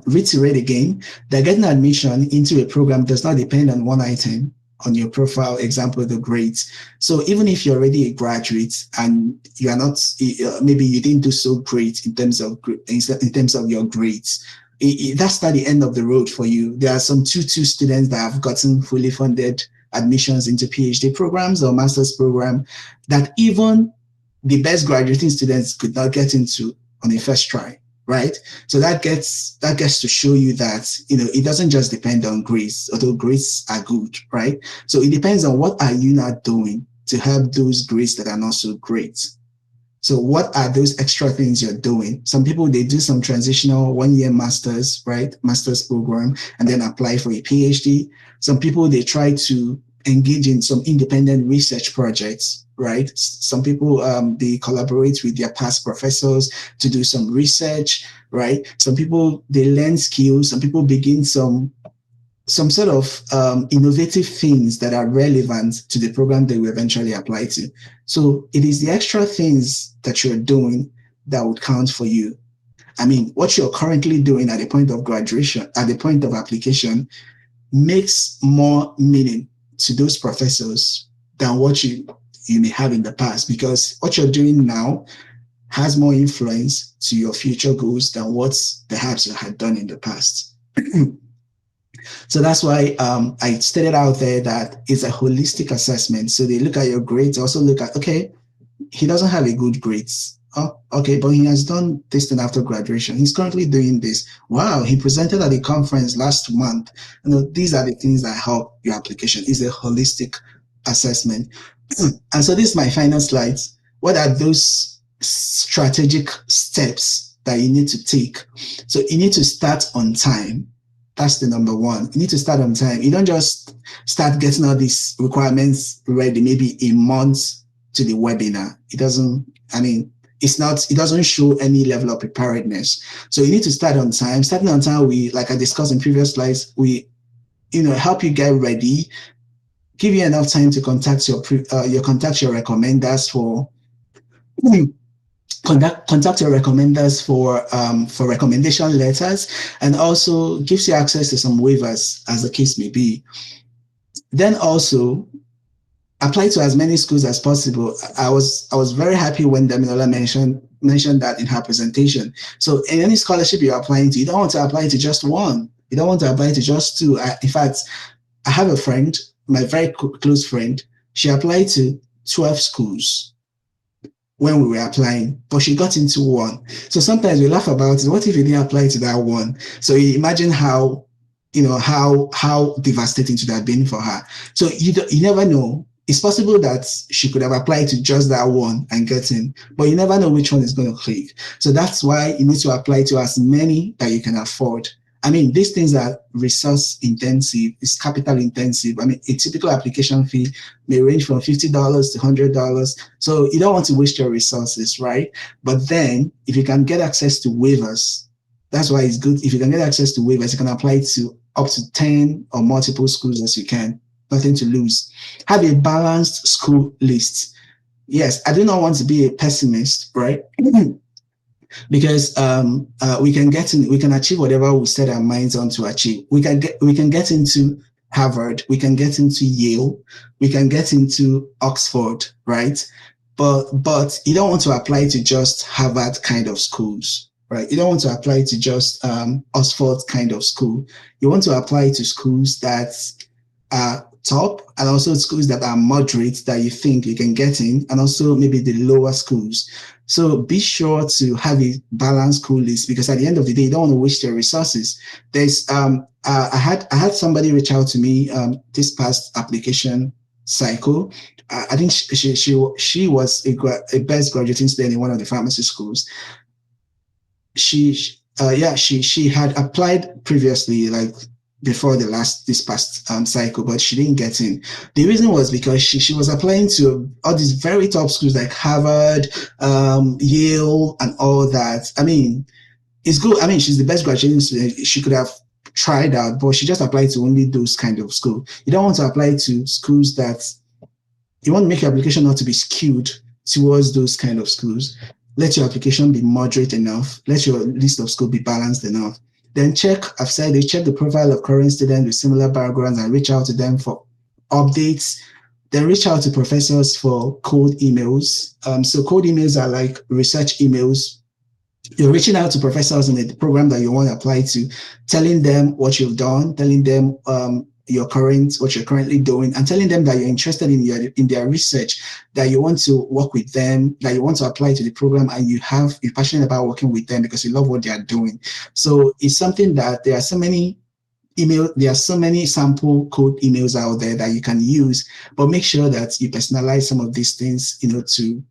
reiterate again that getting admission into a program does not depend on one item on your profile, example, the grades. So even if you're already a graduate and you are not, maybe you didn't do so great in terms of your grades, that's not the end of the road for you. There are some 2-2 students that have gotten fully funded admissions into PhD programs or master's program that even the best graduating students could not get into on a first try. Right, so that gets to show you that it doesn't just depend on grades, although grades are good, right? So it depends on what are you not doing to have those grades that are not so great. So what are those extra things you're doing? Some people, they do some transitional 1-year master's, right? Master's program, and then apply for a PhD. Some people, they try to engage in some independent research projects, right? Some people, they collaborate with their past professors to do some research, right? Some people, they learn skills. Some people begin some sort of innovative things that are relevant to the program they will eventually apply to. So it is the extra things that you're doing that would count for you. I mean, what you're currently doing at the point of graduation, at the point of application, makes more meaning to those professors than what you may have in the past, because what you're doing now has more influence to your future goals than what perhaps you had done in the past. So that's why I stated out there that it's a holistic assessment. So they look at your grades, also look at, okay, he doesn't have a good grades. Oh, okay, but he has done this thing after graduation. He's currently doing this. Wow, he presented at a conference last month. You know, these are the things that help your application. It's a holistic assessment. And so this is my final slides. What are those strategic steps that you need to take? So you need to start on time. That's the number one. You need to start on time. You don't just start getting all these requirements ready maybe a month to the webinar. It doesn't show any level of preparedness. So you need to start on time. Starting on time, like I discussed in previous slides, we help you get ready, give you enough time to contact your recommenders for contact your recommenders for recommendation letters, and also gives you access to some waivers as the case may be. Then also apply to as many schools as possible. I was very happy when Damilola mentioned that in her presentation. So in any scholarship you're applying to, you don't want to apply to just one. You don't want to apply to just two. In fact, I have a friend, my very close friend, she applied to 12 schools when we were applying, but she got into one. So sometimes we laugh about it. What if you didn't apply to that one? So you imagine how devastating should have been for her. So you never know. It's possible that she could have applied to just that one and get in, but you never know which one is going to click. So that's why you need to apply to as many that you can afford. I mean, these things are resource intensive, it's capital intensive. I mean, a typical application fee may range from $50 to $100. So you don't want to waste your resources, right? But then if you can get access to waivers, that's why it's good. If you can get access to waivers, you can apply to up to 10 or multiple schools as you can. Nothing to lose. Have a balanced school list. Yes, I do not want to be a pessimist, right? Because we can achieve whatever we set our minds on to achieve. We can get into Harvard, we can get into Yale, we can get into Oxford, right? But you don't want to apply to just Harvard kind of schools, right? You don't want to apply to just Oxford kind of school. You want to apply to schools that are top, and also schools that are moderate that you think you can get in, and also maybe the lower schools. So be sure to have a balanced school list, because at the end of the day, you don't want to waste your resources. There's I had somebody reach out to me this past application cycle. I think she was a best graduating student in one of the pharmacy schools. She had applied previously, like before this past cycle, but she didn't get in. The reason was because she was applying to all these very top schools like Harvard, Yale, and all that. I mean, it's good. I mean, she's the best graduating student. She could have tried out, but she just applied to only those kind of schools. You don't want to apply to schools that you want to make your application not to be skewed towards those kind of schools. Let your application be moderate enough. Let your list of schools be balanced enough. Then check the profile of current students with similar backgrounds and reach out to them for updates. Then reach out to professors for cold emails. So cold emails are like research emails. You're reaching out to professors in the program that you want to apply to, telling them what you've done, telling them what you're currently doing, and telling them that you're interested in their research, that you want to work with them, that you want to apply to the program, and you're passionate about working with them because you love what they are doing. So it's something that there are so many sample code emails out there that you can use, but make sure that you personalize some of these things, to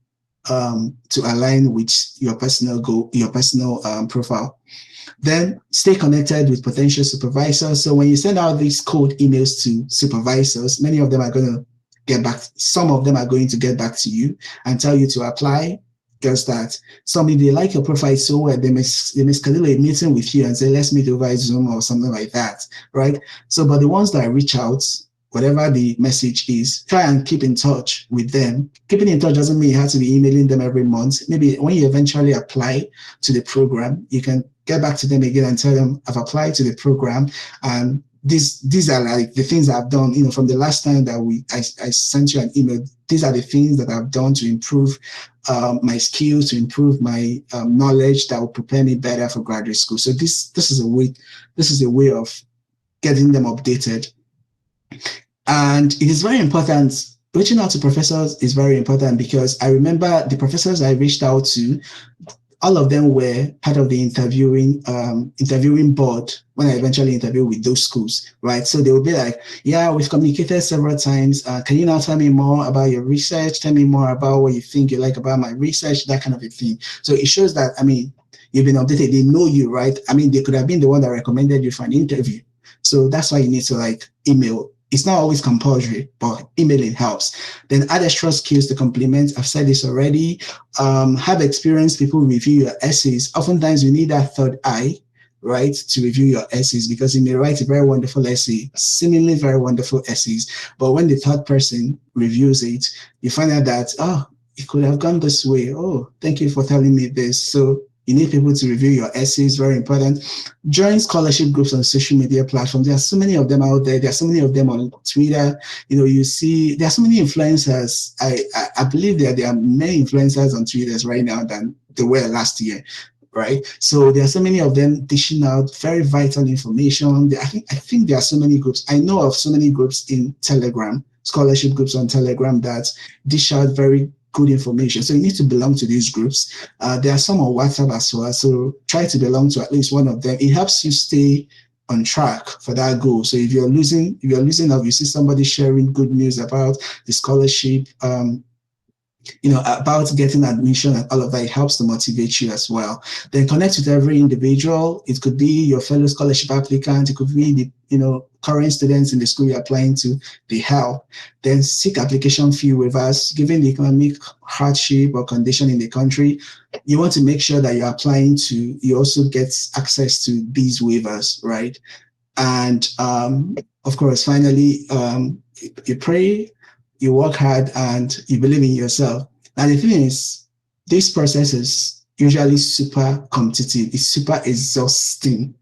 to align with your personal goal, your personal profile. Then stay connected with potential supervisors. So when you send out these cold emails to supervisors, many of them are going to get back. Some of them are going to get back to you and tell you to apply. Just that some, if they like your profile so well, they may schedule a meeting with you and say, let's meet over Zoom or something like that, right? So, but the ones that reach out, whatever the message is, try and keep in touch with them. Keeping in touch doesn't mean you have to be emailing them every month. Maybe when you eventually apply to the program, you can get back to them again and tell them, I've applied to the program, and these are like the things I've done, from the last time that I sent you an email. These are the things that I've done to improve my skills, to improve my knowledge that will prepare me better for graduate school. So this is a way of getting them updated. And it is very important. Reaching out to professors is very important, because I remember the professors I reached out to, all of them were part of the interviewing board when I eventually interviewed with those schools, right? So they would be like, yeah, we've communicated several times. Can you now tell me more about your research? Tell me more about what you think you like about my research, that kind of a thing. So it shows that, you've been updated. They know you, right? They could have been the one that recommended you for an interview. So that's why you need to email. It's not always compulsory, but emailing helps. Then add extra skills to complement. I've said this already. Have experienced people review your essays. Oftentimes you need that third eye, right, to review your essays, because you may write a very wonderful essay, seemingly very wonderful essays, but when the third person reviews it, you find out that, oh, it could have gone this way. Oh, thank you for telling me this. So you need people to review your essays, very important. Join scholarship groups on social media platforms. There are so many of them out there. There are so many of them on Twitter. You see, there are so many influencers. I believe there are many influencers on Twitter right now than there were last year, right? So there are so many of them dishing out very vital information. I think there are so many groups. I know of so many groups in Telegram, scholarship groups on Telegram, that dish out very good information. So you need to belong to these groups. There are some on WhatsApp as well. So try to belong to at least one of them. It helps you stay on track for that goal. So if you're losing out, you see somebody sharing good news about the scholarship, about getting admission and all of that, it helps to motivate you as well. Then connect with every individual. It could be your fellow scholarship applicant. It could be the, current students in the school you're applying to. They help. Then seek application fee waivers. Given the economic hardship or condition in the country, you want to make sure that you're applying to, you also get access to these waivers, right? And of course, finally, you pray, you work hard, and you believe in yourself. Now, the thing is, this process is usually super competitive. It's super exhausting.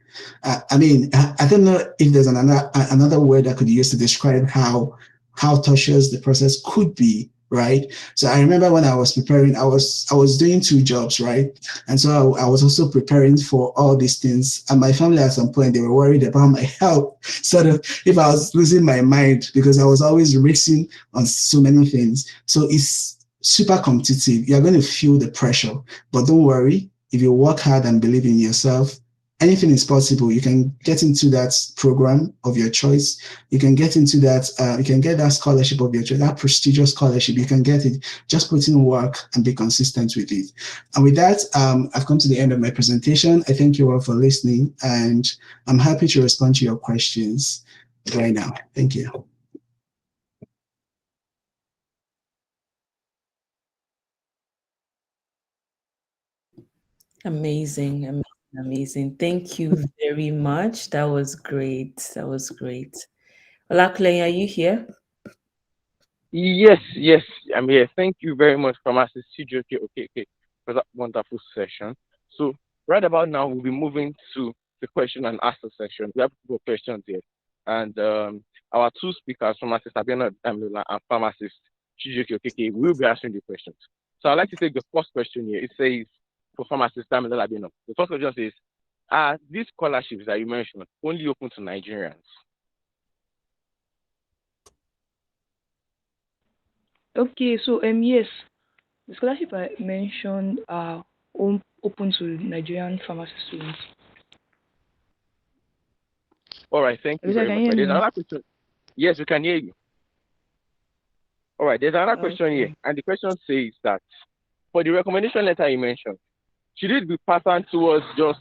I don't know if there's another word I could use to describe how tortuous the process could be, right? So I remember when I was preparing, I was doing two jobs, right? And so I was also preparing for all these things. And my family at some point, they were worried about my health, sort of if I was losing my mind, because I was always racing on so many things. So it's super competitive. You're going to feel the pressure, but don't worry. If you work hard and believe in yourself, anything is possible. You can get into that program of your choice. You can get into that, you can get that scholarship of your choice, that prestigious scholarship. You can get it. Just put in work and be consistent with it. And with that, I've come to the end of my presentation. I thank you all for listening, and I'm happy to respond to your questions right now. Thank you. Amazing. Thank you very much. That was great. Olakule, are you here? Yes, I'm here. Thank you very much, Pharmacy Students. Okay, for that wonderful session. So right about now, we'll be moving to the question and answer section. We have a couple of questions here, and our two speakers, Pharmacist Abena Amila and Pharmacist Chijoke Okeke, will be answering the questions. So I'd like to take the first question here. It says for Pharmacist Amila Abena. The first question says, are these scholarships that you mentioned only open to Nigerians? Okay, so yes, the scholarship I mentioned are open to Nigerian pharmacy students. All right, thank you Lisa, very can much. you hear There's me? another question. Yes, we can hear you. All right, there's another question here, Okay. and the question says that for the recommendation letter you mentioned, should it be patterned towards just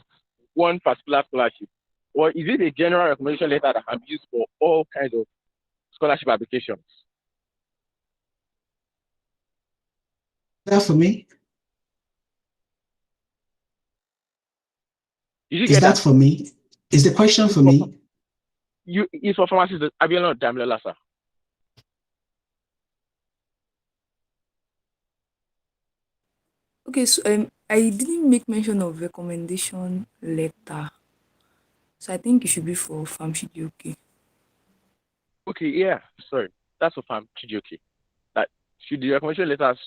one particular scholarship? Or is it a general recommendation letter that can be used for all kinds of scholarship applications? That for me? Did you Is get that that? for me? Is the question for me? It's for pharmacists. Abiola Damilola, sir. Okay, so I didn't make mention of recommendation letter, so I think it should be for Pharmacy okay. Okay, yeah, sorry. That's for Pharm Chijioke. That should the recommendation letters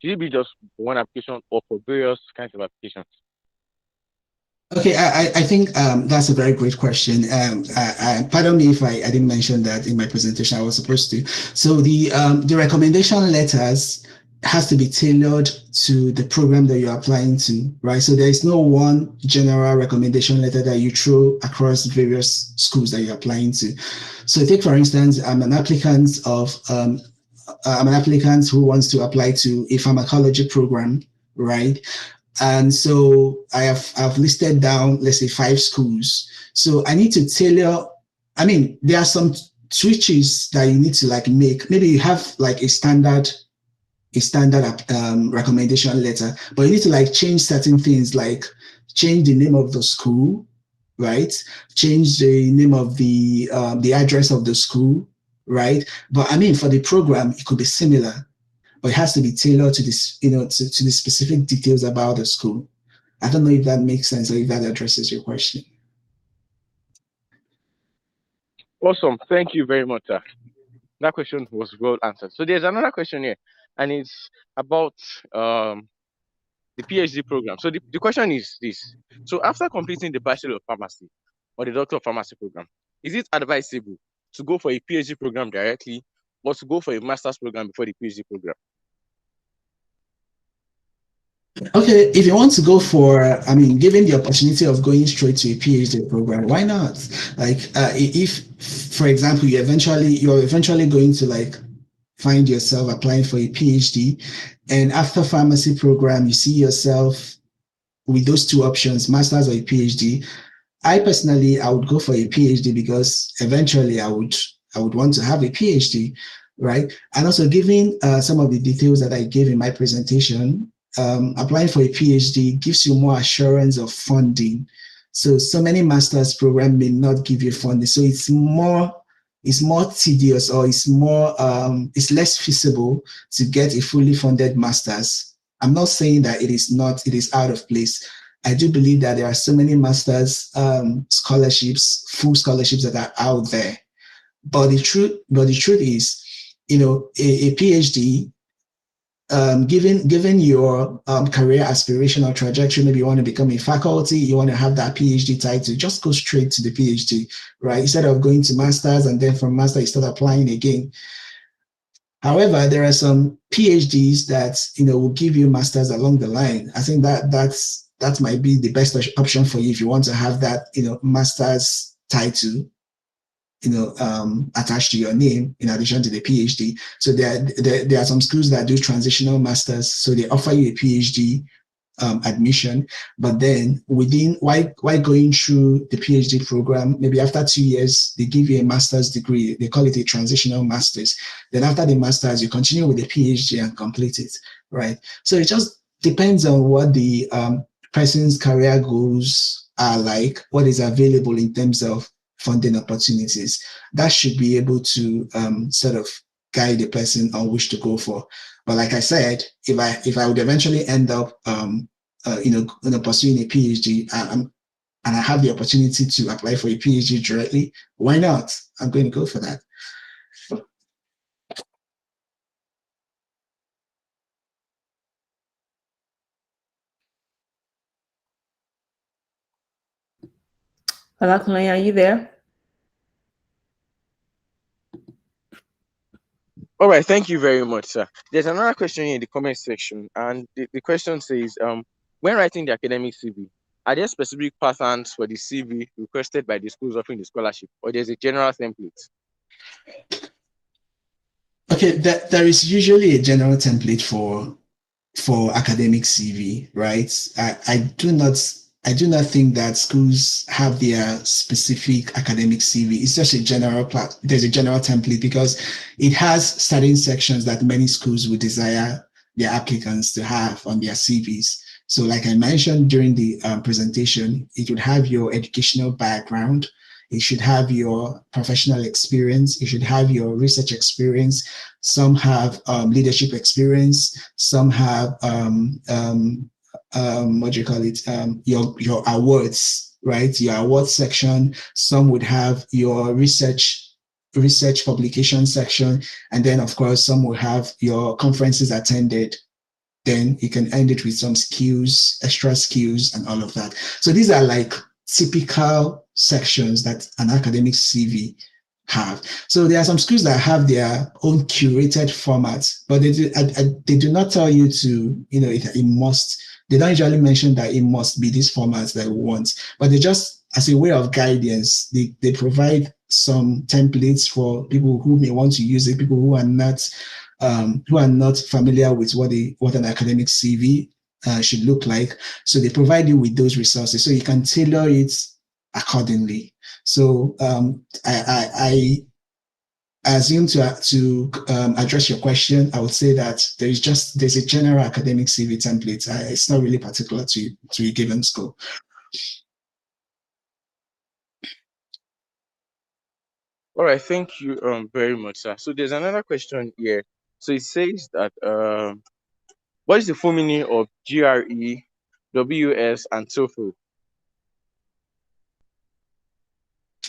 should it be just for one application or for various kinds of applications? Okay, I think that's a very great question. Pardon me if I didn't mention that in my presentation. I was supposed to. So the recommendation letters has to be tailored to the program that you're applying to, right? So there is no one general recommendation letter that you throw across various schools that you're applying to. So take for instance, I'm an applicant who wants to apply to a pharmacology program, right? And so I've listed down, let's say 5 schools. So I need to tailor, I mean, there are some switches that you need to like make. Maybe you have like a standard recommendation letter, but you need to like change certain things, like change the name of the school, right? Change the name of the address of the school, right? But I mean, for the program, it could be similar, but it has to be tailored to this, to the specific details about the school. I don't know if that makes sense or if that addresses your question. Awesome. Thank you very much, sir. That question was well answered. So there's another question here, and it's about the PhD program. So the question is this. So after completing the Bachelor of Pharmacy or the Doctor of Pharmacy program, is it advisable to go for a PhD program directly or to go for a master's program before the PhD program? Okay, if you want to go for, I mean, given the opportunity of going straight to a PhD program, why not? Like, if, for example, you're eventually going to like find yourself applying for a PhD, and after pharmacy program, you see yourself with those two options, master's or a PhD. I personally, I would go for a PhD because eventually I would want to have a PhD, right? And also, given some of the details that I gave in my presentation, applying for a PhD gives you more assurance of funding. So many master's program may not give you funding, so it's more tedious, or it's less feasible to get a fully funded master's. I'm not saying that it is out of place. I do believe that there are so many master's scholarships, full scholarships that are out there. But the truth is, a PhD, given your career aspiration or trajectory, maybe you want to become a faculty, you want to have that PhD title, just go straight to the PhD, right? Instead of going to master's and then from master you start applying again. However, there are some PhDs that will give you masters along the line. I think that might be the best option for you if you want to have that master's title attached to your name in addition to the PhD. So there are some schools that do transitional masters, so they offer you a PhD admission, but then while going through the PhD program, maybe after 2 years, they give you a master's degree. They call it a transitional master's. Then after the master's, you continue with the PhD and complete it, right? So it just depends on what the person's career goals are like, what is available in terms of funding opportunities. That should be able to sort of guide the person on which to go for. But like I said, if I would eventually end up pursuing a PhD, and I have the opportunity to apply for a PhD directly, why not? I'm going to go for that. Olakunle, are you there? All right, thank you very much, sir. There's another question in the comment section, and the question says, when writing the academic CV, are there specific patterns for the CV requested by the schools offering the scholarship, or there's a general template? Okay, there is usually a general template for for academic CV, right? I do not think that schools have their specific academic CV. It's just a general there's a general template because it has certain sections that many schools would desire their applicants to have on their CVs. So like I mentioned during the presentation, it would have your educational background, it should have your professional experience, it should have your research experience. Some have leadership experience, some have what do you call it? Your awards, right? Your awards section. Some would have your research publication section, and then of course some will have your conferences attended. Then you can end it with some skills, extra skills, and all of that. So these are like typical sections that an academic CV have. So there are some schools that have their own curated formats, but they do not tell you to, it must, they don't usually mention that it must be these formats that we want, but they just, as a way of guidance, they provide some templates for people who may want to use it, people who are not familiar with what an academic CV should look like. So they provide you with those resources so you can tailor it accordingly. So I assume to address your question, I would say that there's a general academic CV template. It's not really particular to a given school. All right, thank you very much, sir. So there's another question here. So it says that what is the full meaning of GRE, WS, and TOEFL?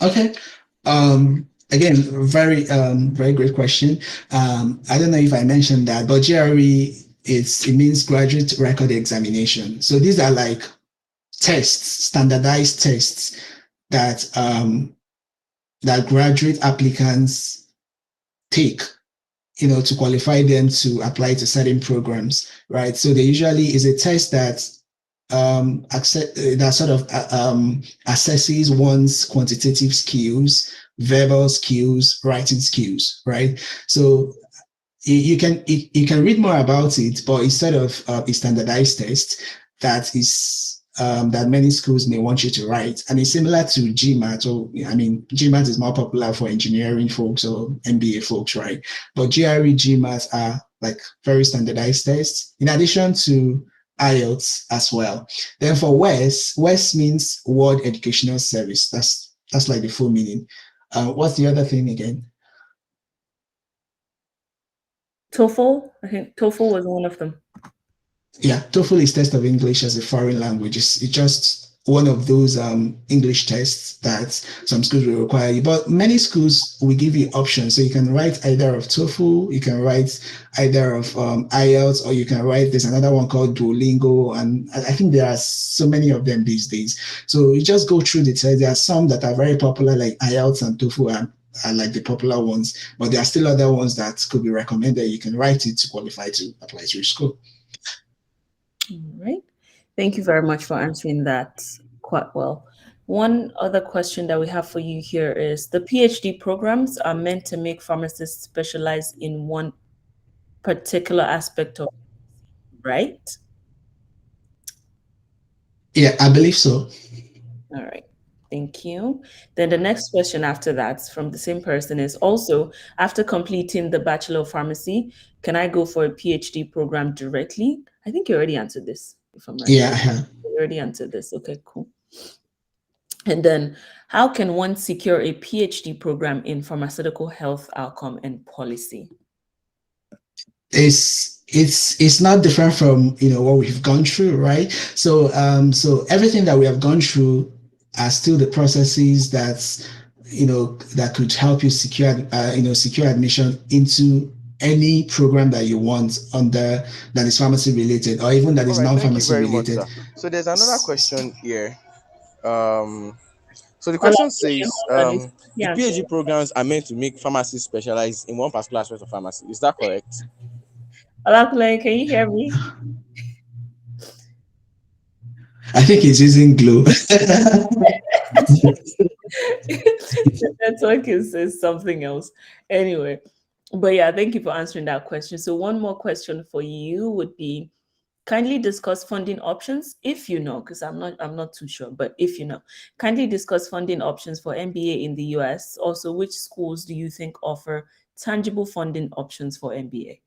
Okay. Again, very great question. I don't know if I mentioned that, but GRE it means Graduate Record Examination. So these are like tests, standardized tests that that graduate applicants take, to qualify them to apply to certain programs, right? So they usually is a test that that sort of assesses one's quantitative skills, verbal skills, writing skills, right? So you can read more about it, but instead of a standardized test that is that many schools may want you to write, and it's similar to GMAT. Or GMAT is more popular for engineering folks or MBA folks, right? But GRE, GMAT are like very standardized tests, in addition to IELTS as well. Then for WES means World Educational Service. That's like the full meaning. What's the other thing again? TOEFL. I think TOEFL was one of them. Yeah, TOEFL is test of English as a foreign language. It's just one of those English tests that some schools will require you. But many schools will give you options. So you can write either of TOEFL, you can write either of IELTS, or you can write, there's another one called Duolingo. And I think there are so many of them these days. So you just go through the test. There are some that are very popular, like IELTS and TOEFL are like the popular ones, but there are still other ones that could be recommended. You can write it to qualify to apply to your school. All right. Thank you very much for answering that quite well. One other question that we have for you here is the PhD programs are meant to make pharmacists specialize in one particular aspect of, right? Yeah, I believe so. All right. Thank you. Then the next question after that from the same person is also, after completing the Bachelor of Pharmacy, can I go for a PhD program directly? I think you already answered this, if I'm right. Yeah, I have. You already answered this. Okay, cool. And then how can one secure a PhD program in pharmaceutical health outcome and policy? It's not different from what we've gone through, right? So so everything that we have gone through are still the processes that could help you secure secure admission into any program that you want that is pharmacy related, or even that is non-pharmacy related. Much, so there's another question here. So the Hold question on, says, hold on. the Yeah. PhD programs are meant to make pharmacists specialize in one particular aspect of pharmacy. Is that correct? Olakule, can you hear me? I think he's using glue. The network is something else. Anyway, but yeah, thank you for answering that question. So one more question for you would be, kindly discuss funding options if you know, because I'm not too sure, but if you know, kindly discuss funding options for MBA in the US. Also, which schools do you think offer tangible funding options for MBA?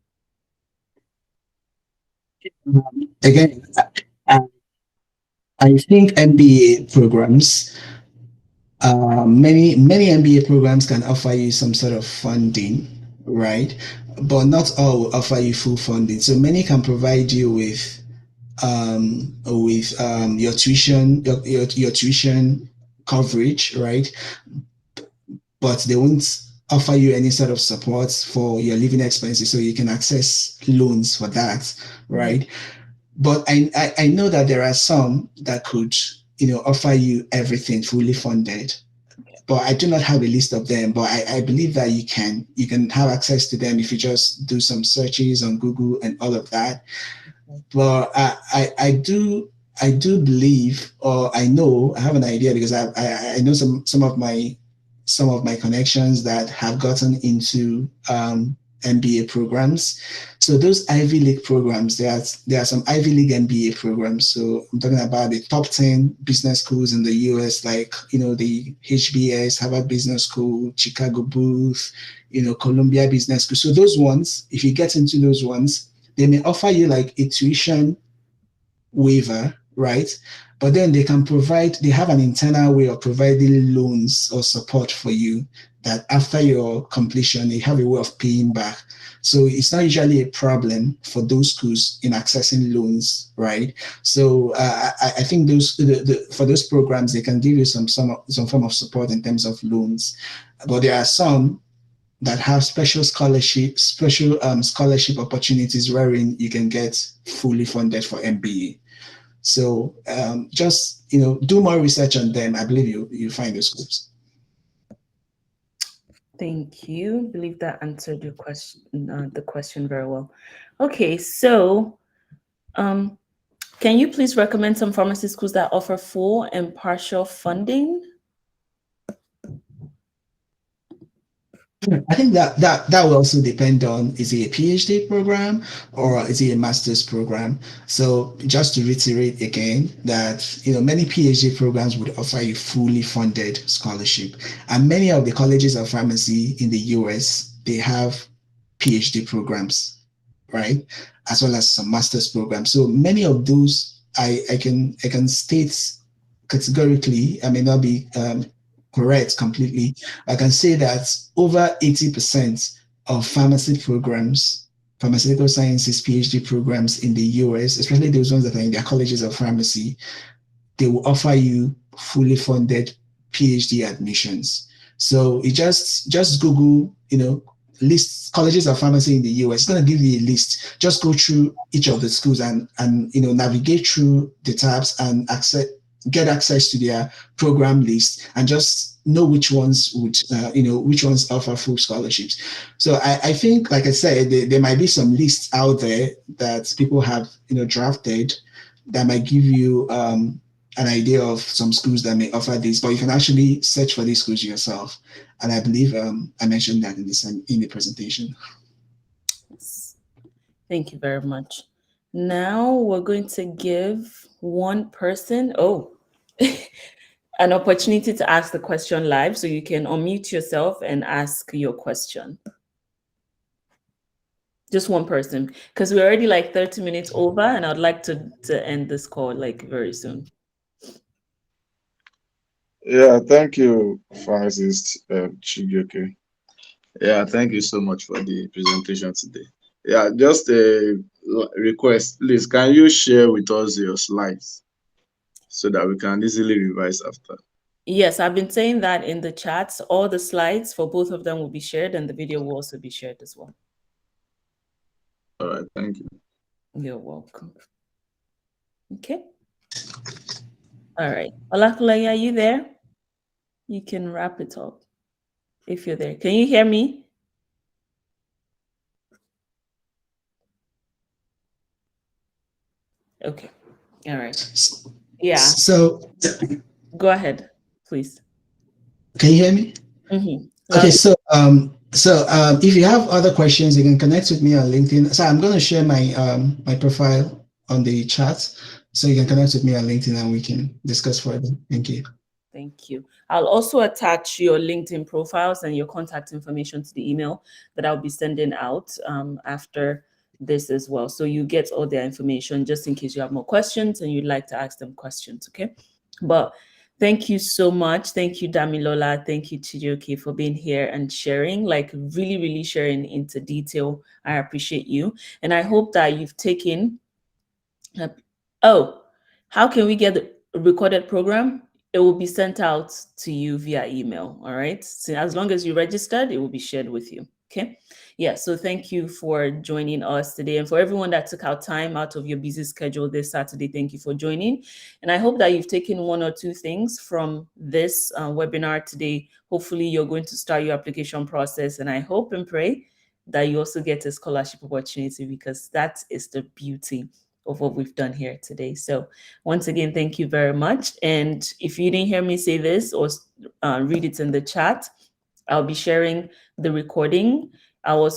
Again, I think MBA programs, many MBA programs can offer you some sort of funding, right? But not all will offer you full funding. So many can provide you with your tuition, your tuition coverage, right? But they won't offer you any sort of support for your living expenses, so you can access loans for that, right? But I know that there are some that could, offer you everything fully funded. But I do not have a list of them. But I believe that you can have access to them if you just do some searches on Google and all of that. But I do believe, or I have an idea, because I know some of my connections that have gotten into MBA programs. So those Ivy League programs, there are some Ivy League MBA programs. So I'm talking about the top 10 business schools in the US, like the HBS, Harvard Business School, Chicago Booth, Columbia Business School. So those ones, if you get into those ones, they may offer you like a tuition waiver, right? But then they have an internal way of providing loans or support for you that after your completion, they have a way of paying back. So it's not usually a problem for those schools in accessing loans, right? So I think for those programs, they can give you some form of support in terms of loans. But there are some that have special scholarship opportunities wherein you can get fully funded for MBA. So just do more research on them. I believe you find those schools. Thank you. I believe that answered your question, the question very well. Okay, so can you please recommend some pharmacy schools that offer full and partial funding? I think that will also depend on, is it a PhD program or is it a master's program? So just to reiterate again that many PhD programs would offer you fully funded scholarship, and many of the colleges of pharmacy in the US, they have PhD programs, right, as well as some master's programs. So many of those I can state categorically, I may not be correct completely. I can say that over 80% of pharmaceutical sciences PhD programs in the US, especially those ones that are in their colleges of pharmacy, they will offer you fully funded PhD admissions. So you just Google, list colleges of pharmacy in the US. It's going to give you a list. Just go through each of the schools and navigate through the tabs and get access to their program list, and just know which ones offer full scholarships. So I think, like I said, there might be some lists out there that people have drafted that might give you an idea of some schools that may offer this, but you can actually search for these schools yourself. And I believe I mentioned that in the presentation. Yes. Thank you very much. Now we're going to give one person an opportunity to ask the question live, so you can unmute yourself and ask your question. Just one person, because we're already like 30 minutes over, and I'd like to end this call like very soon. Yeah, thank you, pharmacist Chigioke. Yeah, thank you so much for the presentation today. Yeah, just a request, please, can you share with us your slides so that we can easily revise after? Yes, I've been saying that in the chats. All the slides for both of them will be shared, and the video will also be shared as well. All right, thank you. You're welcome. Okay. All right. Olakuleye, are you there? You can wrap it up if you're there. Can you hear me? Okay. All right. Yeah. So Go ahead, please. can you hear me? Mm-hmm. Okay. So if you have other questions, you can connect with me on LinkedIn. So I'm going to share my profile on the chat, so you can connect with me on LinkedIn and we can discuss further. Thank you. Thank you. I'll also attach your LinkedIn profiles and your contact information to the email that I'll be sending out after this as well. So you get all their information just in case you have more questions and you'd like to ask them questions, okay? But thank you so much. Thank you, Damilola. Thank you, Chijioke, for being here and sharing, like really, really sharing into detail. I appreciate you. And I hope that you've taken, how can we get the recorded program? It will be sent out to you via email, all right? So as long as you registered, it will be shared with you, okay? Yeah, so thank you for joining us today. And for everyone that took out time out of your busy schedule this Saturday, thank you for joining. And I hope that you've taken one or two things from this webinar today. Hopefully you're going to start your application process, and I hope and pray that you also get a scholarship opportunity, because that is the beauty of what we've done here today. So once again, thank you very much. And if you didn't hear me say this or read it in the chat, I'll be sharing the recording. I was